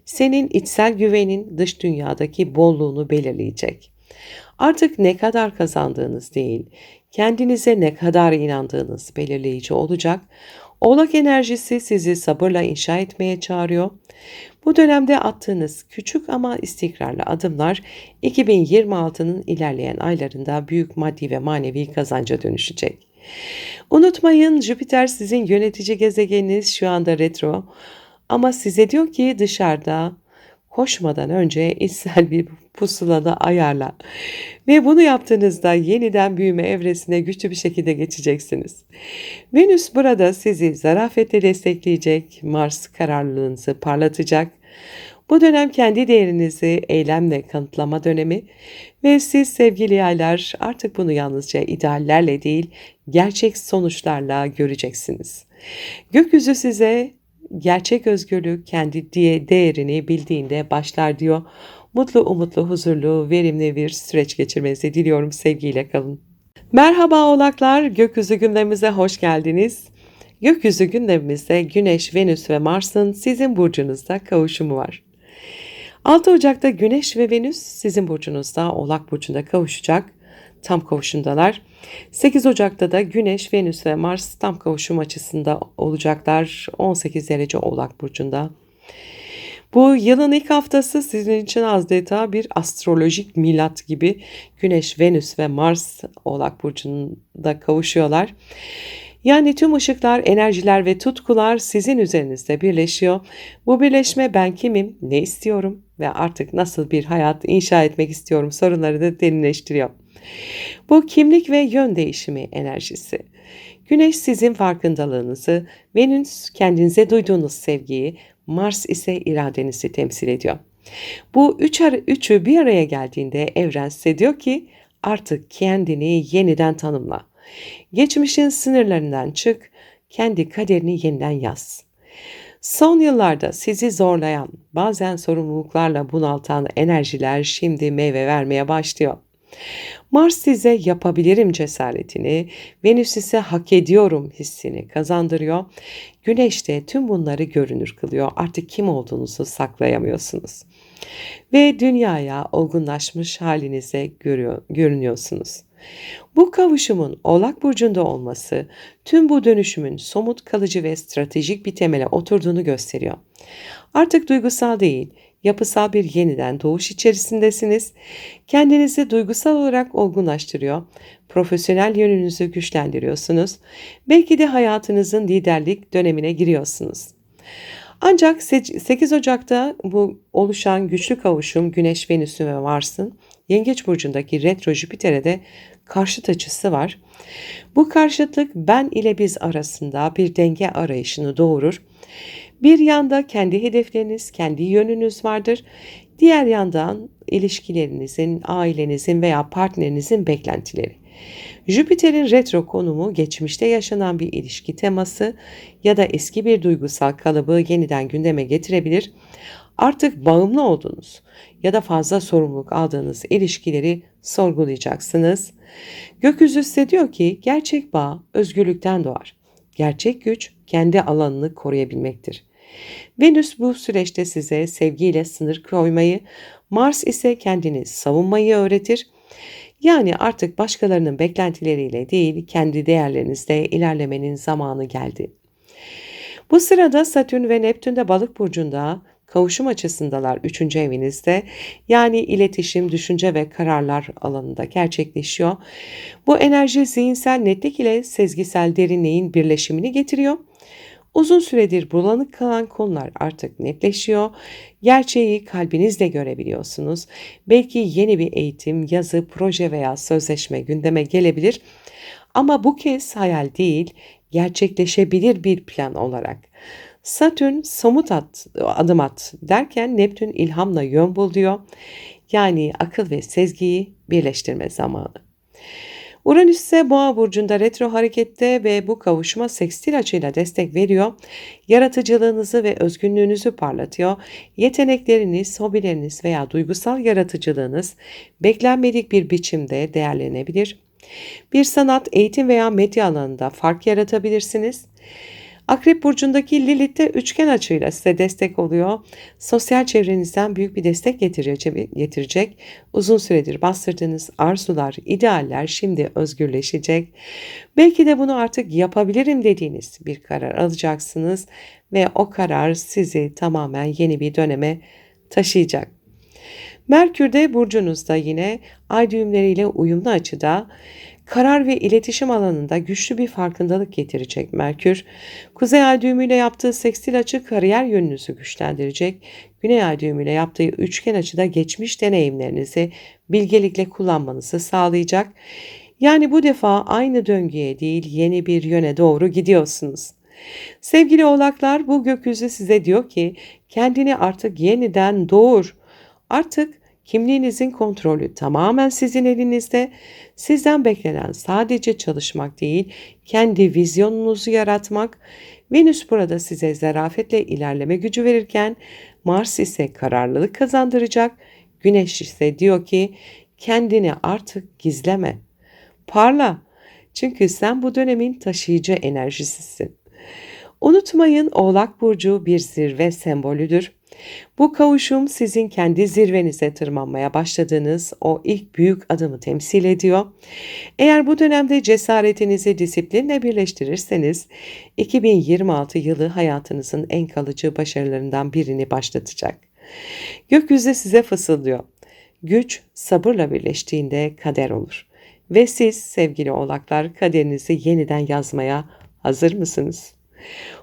Senin içsel güvenin dış dünyadaki bolluğunu belirleyecek. Artık ne kadar kazandığınız değil, kendinize ne kadar inandığınız belirleyici olacak. Oğlak enerjisi sizi sabırla inşa etmeye çağırıyor. Bu dönemde attığınız küçük ama istikrarlı adımlar 2026'nın ilerleyen aylarında büyük maddi ve manevi kazanca dönüşecek. Unutmayın, Jüpiter sizin yönetici gezegeniniz, şu anda retro. Ama size diyor ki dışarıda koşmadan önce içsel bir pusulada ayarla. Ve bunu yaptığınızda yeniden büyüme evresine güçlü bir şekilde geçeceksiniz. Venüs burada sizi zarafetle destekleyecek, Mars kararlılığınızı parlatacak. Bu dönem kendi değerinizi eylemle kanıtlama dönemi ve siz sevgili yaylar artık bunu yalnızca ideallerle değil, gerçek sonuçlarla göreceksiniz. Gökyüzü size gerçek özgürlük kendi değerini bildiğinde başlar diyor. Mutlu, umutlu, huzurlu, verimli bir süreç geçirmenizi diliyorum. Sevgiyle kalın. Merhaba oğlaklar, gökyüzü gündemimize hoş geldiniz. Gökyüzü gündemimizde Güneş, Venüs ve Mars'ın sizin burcunuzda kavuşumu var. 6 Ocak'ta Güneş ve Venüs sizin burcunuzda Oğlak burcunda kavuşacak. Tam kavuşumdalar. 8 Ocak'ta da Güneş, Venüs ve Mars tam kavuşum açısında olacaklar. 18 derece Oğlak burcunda. Bu yılın ilk haftası sizin için adeta bir astrolojik milat gibi. Güneş, Venüs ve Mars Oğlak burcunda kavuşuyorlar. Yani tüm ışıklar, enerjiler ve tutkular sizin üzerinizde birleşiyor. Bu birleşme ben kimim, ne istiyorum ve artık nasıl bir hayat inşa etmek istiyorum soruları da derinleştiriyor. Bu kimlik ve yön değişimi enerjisi. Güneş sizin farkındalığınızı, Venüs kendinize duyduğunuz sevgiyi, Mars ise iradenizi temsil ediyor. Bu üçü bir araya geldiğinde evren size diyor ki artık kendini yeniden tanımla. Geçmişin sınırlarından çık, kendi kaderini yeniden yaz. Son yıllarda sizi zorlayan, bazen sorumluluklarla bunaltan enerjiler şimdi meyve vermeye başlıyor. Mars size yapabilirim cesaretini, Venüs ise hak ediyorum hissini kazandırıyor. Güneş de tüm bunları görünür kılıyor. Artık kim olduğunuzu saklayamıyorsunuz. Ve dünyaya olgunlaşmış halinize görünüyorsunuz. Bu kavuşumun Oğlak burcunda olması tüm bu dönüşümün somut, kalıcı ve stratejik bir temele oturduğunu gösteriyor. Artık duygusal değil, yapısal bir yeniden doğuş içerisindesiniz. Kendinizi duygusal olarak olgunlaştırıyor, profesyonel yönünüzü güçlendiriyorsunuz. Belki de hayatınızın liderlik dönemine giriyorsunuz. Ancak 8 Ocak'ta bu oluşan güçlü kavuşum Güneş, Venüs'ün ve Mars'ın Yengeç burcundaki retro Jüpiter'e de karşıt açısı var. Bu karşıtlık ben ile biz arasında bir denge arayışını doğurur. Bir yanda kendi hedefleriniz, kendi yönünüz vardır. Diğer yandan ilişkilerinizin, ailenizin veya partnerinizin beklentileri. Jüpiter'in retro konumu geçmişte yaşanan bir ilişki teması ya da eski bir duygusal kalıbı yeniden gündeme getirebilir. Artık bağımlı olduğunuz ya da fazla sorumluluk aldığınız ilişkileri sorgulayacaksınız. Gökyüzü size diyor ki gerçek bağ özgürlükten doğar. Gerçek güç kendi alanını koruyabilmektir. Venüs bu süreçte size sevgiyle sınır koymayı, Mars ise kendini savunmayı öğretir. Yani artık başkalarının beklentileriyle değil, kendi değerlerinizle ilerlemenin zamanı geldi. Bu sırada Satürn ve Neptün de Balık burcunda kavuşum açısındalar 3. evinizde. Yani iletişim, düşünce ve kararlar alanında gerçekleşiyor. Bu enerji zihinsel netlik ile sezgisel derinliğin birleşimini getiriyor. Uzun süredir bulanık kalan konular artık netleşiyor. Gerçeği kalbinizle görebiliyorsunuz. Belki yeni bir eğitim, yazı, proje veya sözleşme gündeme gelebilir. Ama bu kez hayal değil, gerçekleşebilir bir plan olarak. Satürn somut adım at derken Neptün ilhamla yön bul diyor. Yani akıl ve sezgiyi birleştirme zamanı. Uranüs ise Boğa burcunda retro harekette ve bu kavuşuma sekstil açıyla destek veriyor. Yaratıcılığınızı ve özgünlüğünüzü parlatıyor. Yetenekleriniz, hobileriniz veya duygusal yaratıcılığınız beklenmedik bir biçimde değerlenebilir. Bir sanat, eğitim veya medya alanında fark yaratabilirsiniz. Akrep burcundaki Lilith de üçgen açıyla size destek oluyor. Sosyal çevrenizden büyük bir destek getirecek. Uzun süredir bastırdığınız arzular, idealler şimdi özgürleşecek. Belki de bunu artık yapabilirim dediğiniz bir karar alacaksınız ve o karar sizi tamamen yeni bir döneme taşıyacak. Merkür de burcunuzda yine ay düğümleriyle uyumlu açıda karar ve iletişim alanında güçlü bir farkındalık getirecek Merkür. Kuzey ay düğümüyle yaptığı sekstil açı kariyer yönünüzü güçlendirecek. Güney ay düğümüyle yaptığı üçgen açıda geçmiş deneyimlerinizi bilgelikle kullanmanızı sağlayacak. Yani bu defa aynı döngüye değil yeni bir yöne doğru gidiyorsunuz. Sevgili oğlaklar, bu gökyüzü size diyor ki kendini artık yeniden doğur. Artık kimliğinizin kontrolü tamamen sizin elinizde. Sizden beklenen sadece çalışmak değil, kendi vizyonunuzu yaratmak. Venüs burada size zarafetle ilerleme gücü verirken Mars ise kararlılık kazandıracak. Güneş ise diyor ki kendini artık gizleme. Parla. Çünkü sen bu dönemin taşıyıcı enerjisisin. Unutmayın, Oğlak burcu bir zirve sembolüdür. Bu kavuşum sizin kendi zirvenize tırmanmaya başladığınız o ilk büyük adımı temsil ediyor. Eğer bu dönemde cesaretinizi disiplinle birleştirirseniz 2026 yılı hayatınızın en kalıcı başarılarından birini başlatacak. Gökyüzü size fısıldıyor. Güç sabırla birleştiğinde kader olur. Ve siz sevgili oğlaklar kaderinizi yeniden yazmaya hazır mısınız?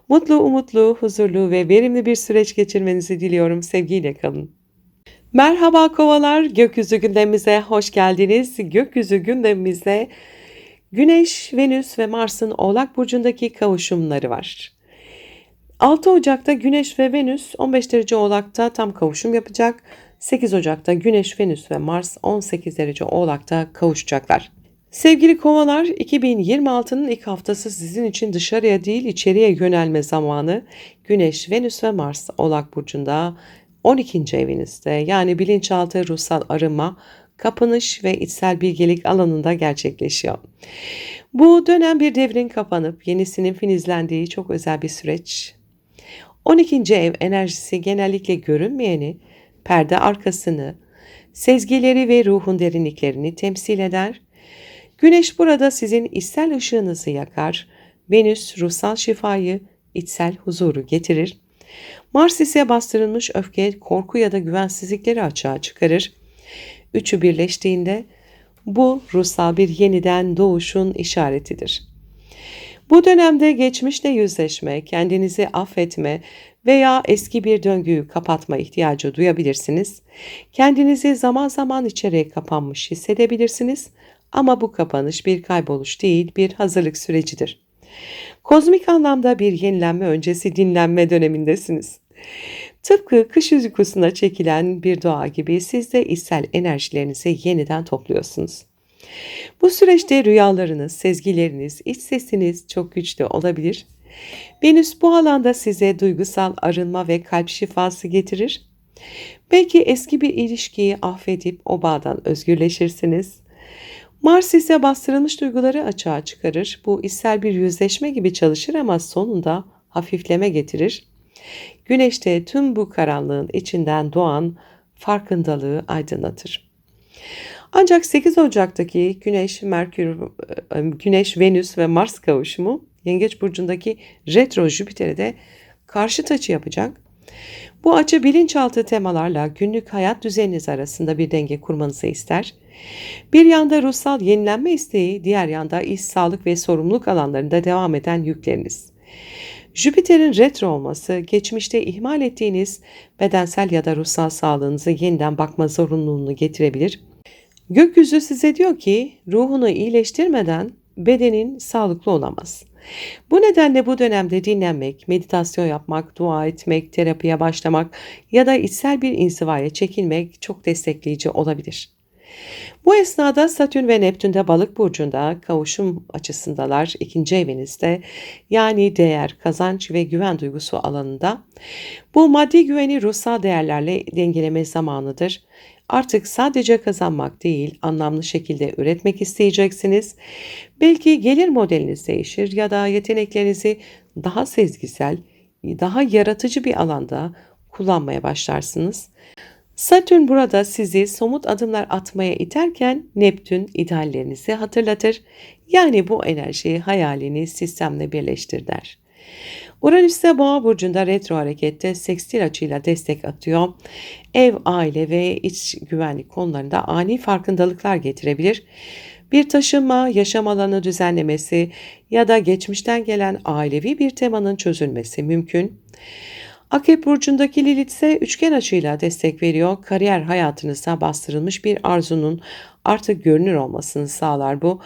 Mutlu, umutlu, huzurlu ve verimli bir süreç geçirmenizi diliyorum. Sevgiyle kalın. Merhaba kovalar, gökyüzü gündemimize hoş geldiniz. Gökyüzü gündemimizde Güneş, Venüs ve Mars'ın Oğlak Burcu'ndaki kavuşumları var. 6 Ocak'ta Güneş ve Venüs 15 derece Oğlak'ta tam kavuşum yapacak. 8 Ocak'ta Güneş, Venüs ve Mars 18 derece Oğlak'ta kavuşacaklar. Sevgili kovalar, 2026'nın ilk haftası sizin için dışarıya değil içeriye yönelme zamanı. Güneş, Venüs ve Mars Oğlak Burcu'nda 12. evinizde, yani bilinçaltı, ruhsal arınma, kapanış ve içsel bilgelik alanında gerçekleşiyor. Bu dönem bir devrin kapanıp yenisinin filizlendiği çok özel bir süreç. 12. ev enerjisi genellikle görünmeyeni, perde arkasını, sezgileri ve ruhun derinliklerini temsil eder. Güneş burada sizin içsel ışığınızı yakar. Venüs ruhsal şifayı, içsel huzuru getirir. Mars ise bastırılmış öfke, korku ya da güvensizlikleri açığa çıkarır. Üçü birleştiğinde bu ruhsal bir yeniden doğuşun işaretidir. Bu dönemde geçmişle yüzleşme, kendinizi affetme veya eski bir döngüyü kapatma ihtiyacı duyabilirsiniz. Kendinizi zaman zaman içeriye kapanmış hissedebilirsiniz ama bu kapanış bir kayboluş değil, bir hazırlık sürecidir. Kozmik anlamda bir yenilenme öncesi dinlenme dönemindesiniz. Tıpkı kış uykusuna çekilen bir doğa gibi siz de içsel enerjilerinizi yeniden topluyorsunuz. Bu süreçte rüyalarınız, sezgileriniz, iç sesiniz çok güçlü olabilir. Venüs bu alanda size duygusal arınma ve kalp şifası getirir. Belki eski bir ilişkiyi affedip o bağdan özgürleşirsiniz. Mars ise bastırılmış duyguları açığa çıkarır. Bu içsel bir yüzleşme gibi çalışır ama sonunda hafifleme getirir. Güneş de tüm bu karanlığın içinden doğan farkındalığı aydınlatır. Ancak 8 Ocak'taki Güneş, Venüs ve Mars kavuşumu Yengeç burcundaki retro Jüpiter'e de karşıt açı yapacak. Bu açı bilinçaltı temalarla günlük hayat düzeniniz arasında bir denge kurmanızı ister. Bir yanda ruhsal yenilenme isteği, diğer yanda iş, sağlık ve sorumluluk alanlarında devam eden yükleriniz. Jüpiter'in retro olması, geçmişte ihmal ettiğiniz bedensel ya da ruhsal sağlığınızı yeniden bakma zorunluluğunu getirebilir. Gökyüzü size diyor ki ruhunu iyileştirmeden bedenin sağlıklı olamaz. Bu nedenle bu dönemde dinlenmek, meditasyon yapmak, dua etmek, terapiye başlamak ya da içsel bir inzivaya çekilmek çok destekleyici olabilir. Bu esnada Satürn ve Neptün de Balık burcunda kavuşum açısındalar ikinci evinizde, yani değer, kazanç ve güven duygusu alanında. Bu maddi güveni ruhsal değerlerle dengeleme zamanıdır. Artık sadece kazanmak değil, anlamlı şekilde üretmek isteyeceksiniz. Belki gelir modeliniz değişir ya da yeteneklerinizi daha sezgisel, daha yaratıcı bir alanda kullanmaya başlarsınız. Satürn burada sizi somut adımlar atmaya iterken Neptün ideallerinizi hatırlatır. Yani bu enerjiyi hayalini sistemle birleştir der. Uranüs ise Boğa burcunda retro harekette sekstil açıyla destek atıyor. Ev, aile ve iç güvenlik konularında ani farkındalıklar getirebilir. Bir taşınma, yaşam alanı düzenlemesi ya da geçmişten gelen ailevi bir temanın çözülmesi mümkün. Akrep burcundaki Lilith ise üçgen açıyla destek veriyor. Kariyer hayatınızda bastırılmış bir arzunun artık görünür olmasını sağlar bu.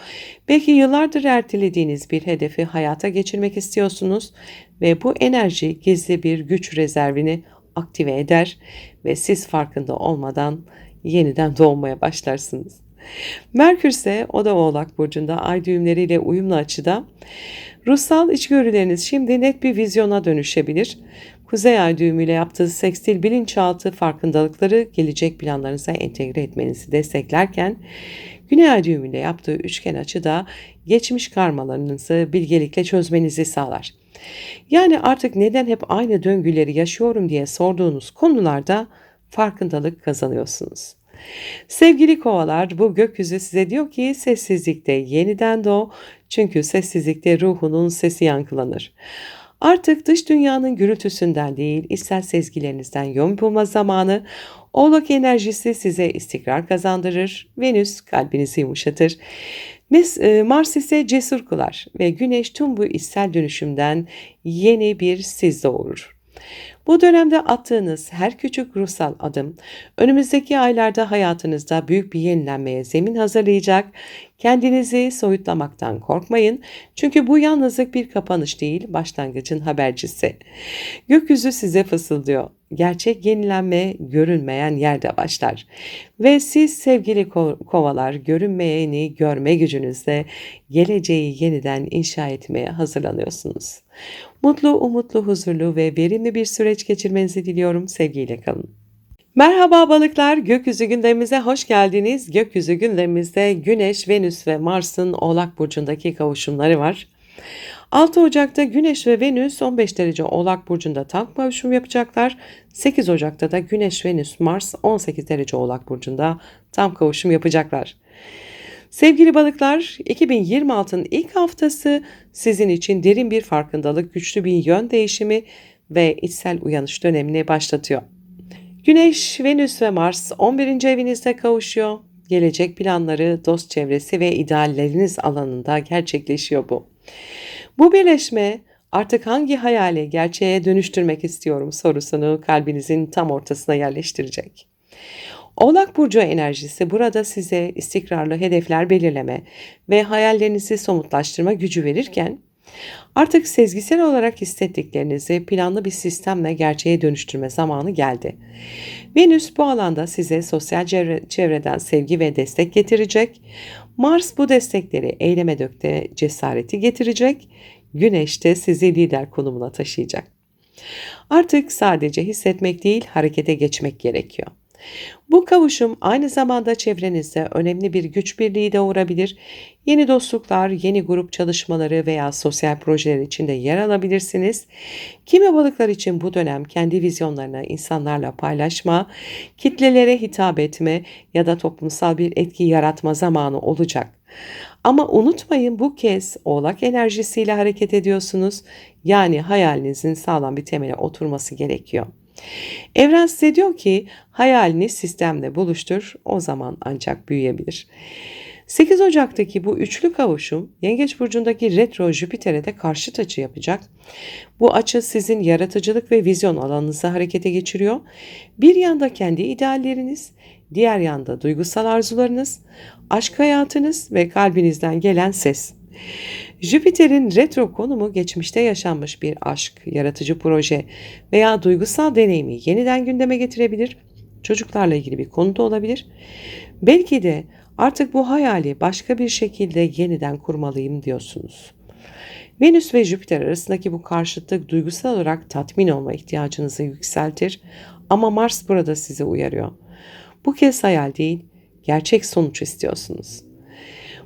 Belki yıllardır ertelediğiniz bir hedefi hayata geçirmek istiyorsunuz ve bu enerji gizli bir güç rezervini aktive eder ve siz farkında olmadan yeniden doğmaya başlarsınız. Merkür ise o da Oğlak burcunda ay düğümleriyle uyumlu açıda. Ruhsal içgörüleriniz şimdi net bir vizyona dönüşebilir. Kuzey ay düğümüyle yaptığı sekstil bilinçaltı farkındalıkları gelecek planlarınıza entegre etmenizi desteklerken, Güney ay düğümüyle yaptığı üçgen açı da geçmiş karmalarınızı bilgelikle çözmenizi sağlar. Yani artık neden hep aynı döngüleri yaşıyorum diye sorduğunuz konularda farkındalık kazanıyorsunuz. Sevgili kovalar, bu gökyüzü size diyor ki sessizlikte yeniden doğ, çünkü sessizlikte ruhunun sesi yankılanır. Artık dış dünyanın gürültüsünden değil, içsel sezgilerinizden yön bulma zamanı. Oğlak enerjisi size istikrar kazandırır, Venüs kalbinizi yumuşatır. Mars ise cesur kılar ve Güneş tüm bu içsel dönüşümden yeni bir siz doğurur. Bu dönemde attığınız her küçük ruhsal adım önümüzdeki aylarda hayatınızda büyük bir yenilenmeye zemin hazırlayacak. Kendinizi soyutlamaktan korkmayın. Çünkü bu yalnızlık bir kapanış değil, başlangıcın habercisi. Gökyüzü size fısıldıyor. Gerçek yenilenme görünmeyen yerde başlar. Ve siz sevgili kovalar, görünmeyeni görme gücünüzle geleceği yeniden inşa etmeye hazırlanıyorsunuz. Mutlu, umutlu, huzurlu ve verimli bir süreç geçirmenizi diliyorum. Sevgiyle kalın. Merhaba balıklar, gökyüzü gündemimize hoş geldiniz. Gökyüzü gündemimizde Güneş, Venüs ve Mars'ın Oğlak burcundaki kavuşumları var. 6 Ocak'ta Güneş ve Venüs 15 derece Oğlak burcunda tam kavuşum yapacaklar. 8 Ocak'ta da Güneş, Venüs, Mars 18 derece Oğlak burcunda tam kavuşum yapacaklar. Sevgili balıklar, 2026'nın ilk haftası sizin için derin bir farkındalık, güçlü bir yön değişimi ve içsel uyanış dönemini başlatıyor. Güneş, Venüs ve Mars 11. evinizde kavuşuyor. Gelecek planları, dost çevresi ve idealleriniz alanında gerçekleşiyor bu. Bu birleşme artık hangi hayali gerçeğe dönüştürmek istiyorum sorusunu kalbinizin tam ortasına yerleştirecek. Oğlak burcu enerjisi burada size istikrarlı hedefler belirleme ve hayallerinizi somutlaştırma gücü verirken, Artık sezgisel olarak hissettiklerinizi planlı bir sistemle gerçeğe dönüştürme zamanı geldi. Venüs bu alanda size sosyal çevreden sevgi ve destek getirecek. Mars bu destekleri eyleme dökte cesareti getirecek. Güneş de sizi lider konumuna taşıyacak. Artık sadece hissetmek değil, harekete geçmek gerekiyor. Bu kavuşum aynı zamanda çevrenizde önemli bir güç birliği doğurabilir. Yeni dostluklar, yeni grup çalışmaları veya sosyal projeler içinde yer alabilirsiniz. Kimi balıklar için bu dönem kendi vizyonlarını insanlarla paylaşma, kitlelere hitap etme ya da toplumsal bir etki yaratma zamanı olacak. Ama unutmayın, bu kez Oğlak enerjisiyle hareket ediyorsunuz. Yani hayalinizin sağlam bir temele oturması gerekiyor. Evren size diyor ki hayalini sistemle buluştur, o zaman ancak büyüyebilir. 8 Ocak'taki bu üçlü kavuşum Yengeç Burcu'ndaki retro Jüpiter'e de karşıt açı yapacak. Bu açı sizin yaratıcılık ve vizyon alanınızı harekete geçiriyor. Bir yanda kendi idealleriniz, diğer yanda duygusal arzularınız, aşk hayatınız ve kalbinizden gelen ses. Jüpiter'in retro konumu geçmişte yaşanmış bir aşk, yaratıcı proje veya duygusal deneyimi yeniden gündeme getirebilir. Çocuklarla ilgili bir konu da olabilir. Belki de artık bu hayali başka bir şekilde yeniden kurmalıyım diyorsunuz. Venüs ve Jüpiter arasındaki bu karşıtlık duygusal olarak tatmin olma ihtiyacınızı yükseltir ama Mars burada sizi uyarıyor. Bu kez hayal değil, gerçek sonuç istiyorsunuz.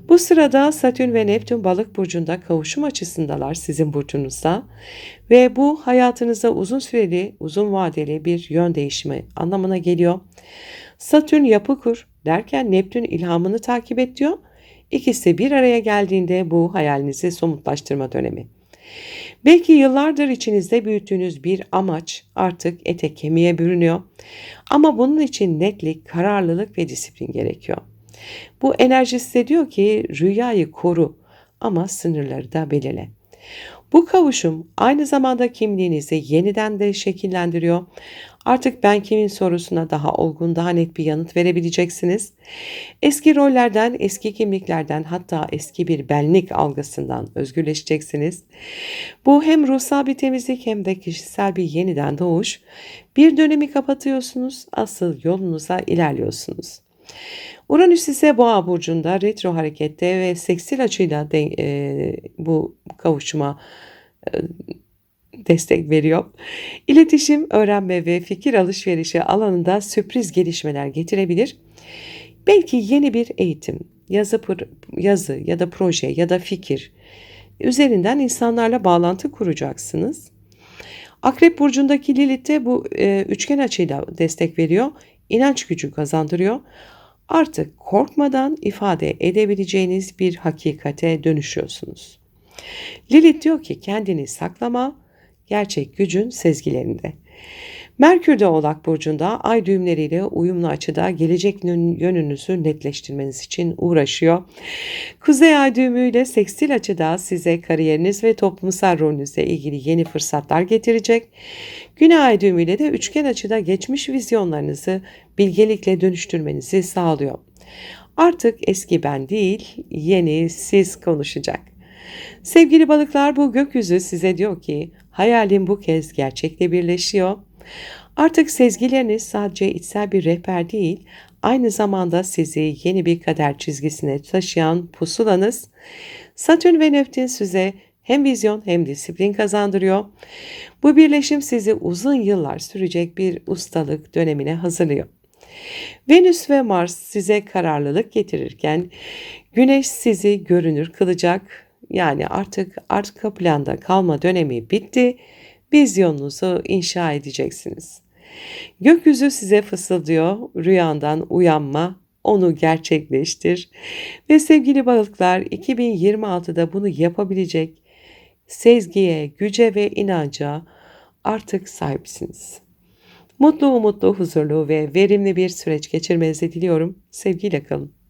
Bu sırada Satürn ve Neptün Balık burcunda kavuşum açısındalar sizin burcunuzda ve bu hayatınızda uzun süreli, uzun vadeli bir yön değişimi anlamına geliyor. Satürn yapı kur derken Neptün ilhamını takip et diyor. İkisi bir araya geldiğinde bu hayalinizi somutlaştırma dönemi. Belki yıllardır içinizde büyüttüğünüz bir amaç artık ete kemiğe bürünüyor. Ama bunun için netlik, kararlılık ve disiplin gerekiyor. Bu enerji size diyor ki rüyayı koru ama sınırları da belirle. Bu kavuşum aynı zamanda kimliğinizi yeniden de şekillendiriyor. Artık ben kimin sorusuna daha olgun, daha net bir yanıt verebileceksiniz. Eski rollerden, eski kimliklerden, hatta eski bir benlik algısından özgürleşeceksiniz. Bu hem ruhsal bir temizlik hem de kişisel bir yeniden doğuş. Bir dönemi kapatıyorsunuz, asıl yolunuza ilerliyorsunuz. Uranüs ise Boğa burcunda retro harekette ve seksil açıyla bu kavuşuma e, destek veriyor. İletişim, öğrenme ve fikir alışverişi alanında sürpriz gelişmeler getirebilir. Belki yeni bir eğitim, yazı ya da proje ya da fikir üzerinden insanlarla bağlantı kuracaksınız. Akrep burcundaki Lilith de bu üçgen açıyla destek veriyor. İnanç gücü kazandırıyor. Artık korkmadan ifade edebileceğiniz bir hakikate dönüşüyorsunuz. Lilith diyor ki kendini saklama, gerçek gücün sezgilerinde. Merkür de Oğlak burcunda ay düğümleriyle uyumlu açıda gelecek yönünüzü netleştirmeniz için uğraşıyor. Kuzey ay düğümüyle sekstil açıda size kariyeriniz ve toplumsal rolünüzle ilgili yeni fırsatlar getirecek. Güney ay düğümüyle de üçgen açıda geçmiş vizyonlarınızı bilgelikle dönüştürmenizi sağlıyor. Artık eski ben değil, yeni siz konuşacak. Sevgili balıklar, bu gökyüzü size diyor ki hayalin bu kez gerçekle birleşiyor. Artık sezgileriniz sadece içsel bir rehber değil, aynı zamanda sizi yeni bir kader çizgisine taşıyan pusulanız. Satürn ve Neptün size hem vizyon hem disiplin kazandırıyor. Bu birleşim sizi uzun yıllar sürecek bir ustalık dönemine hazırlıyor. Venüs ve Mars size kararlılık getirirken Güneş sizi görünür kılacak. Yani artık arka planda kalma dönemi bitti. Vizyonunuzu inşa edeceksiniz. Gökyüzü size fısıldıyor. Rüyandan uyanma, onu gerçekleştir. Ve sevgili balıklar, 2026'da bunu yapabilecek sezgiye, güce ve inanca artık sahipsiniz. Mutlu, huzurlu ve verimli bir süreç geçirmenizi diliyorum. Sevgiyle kalın.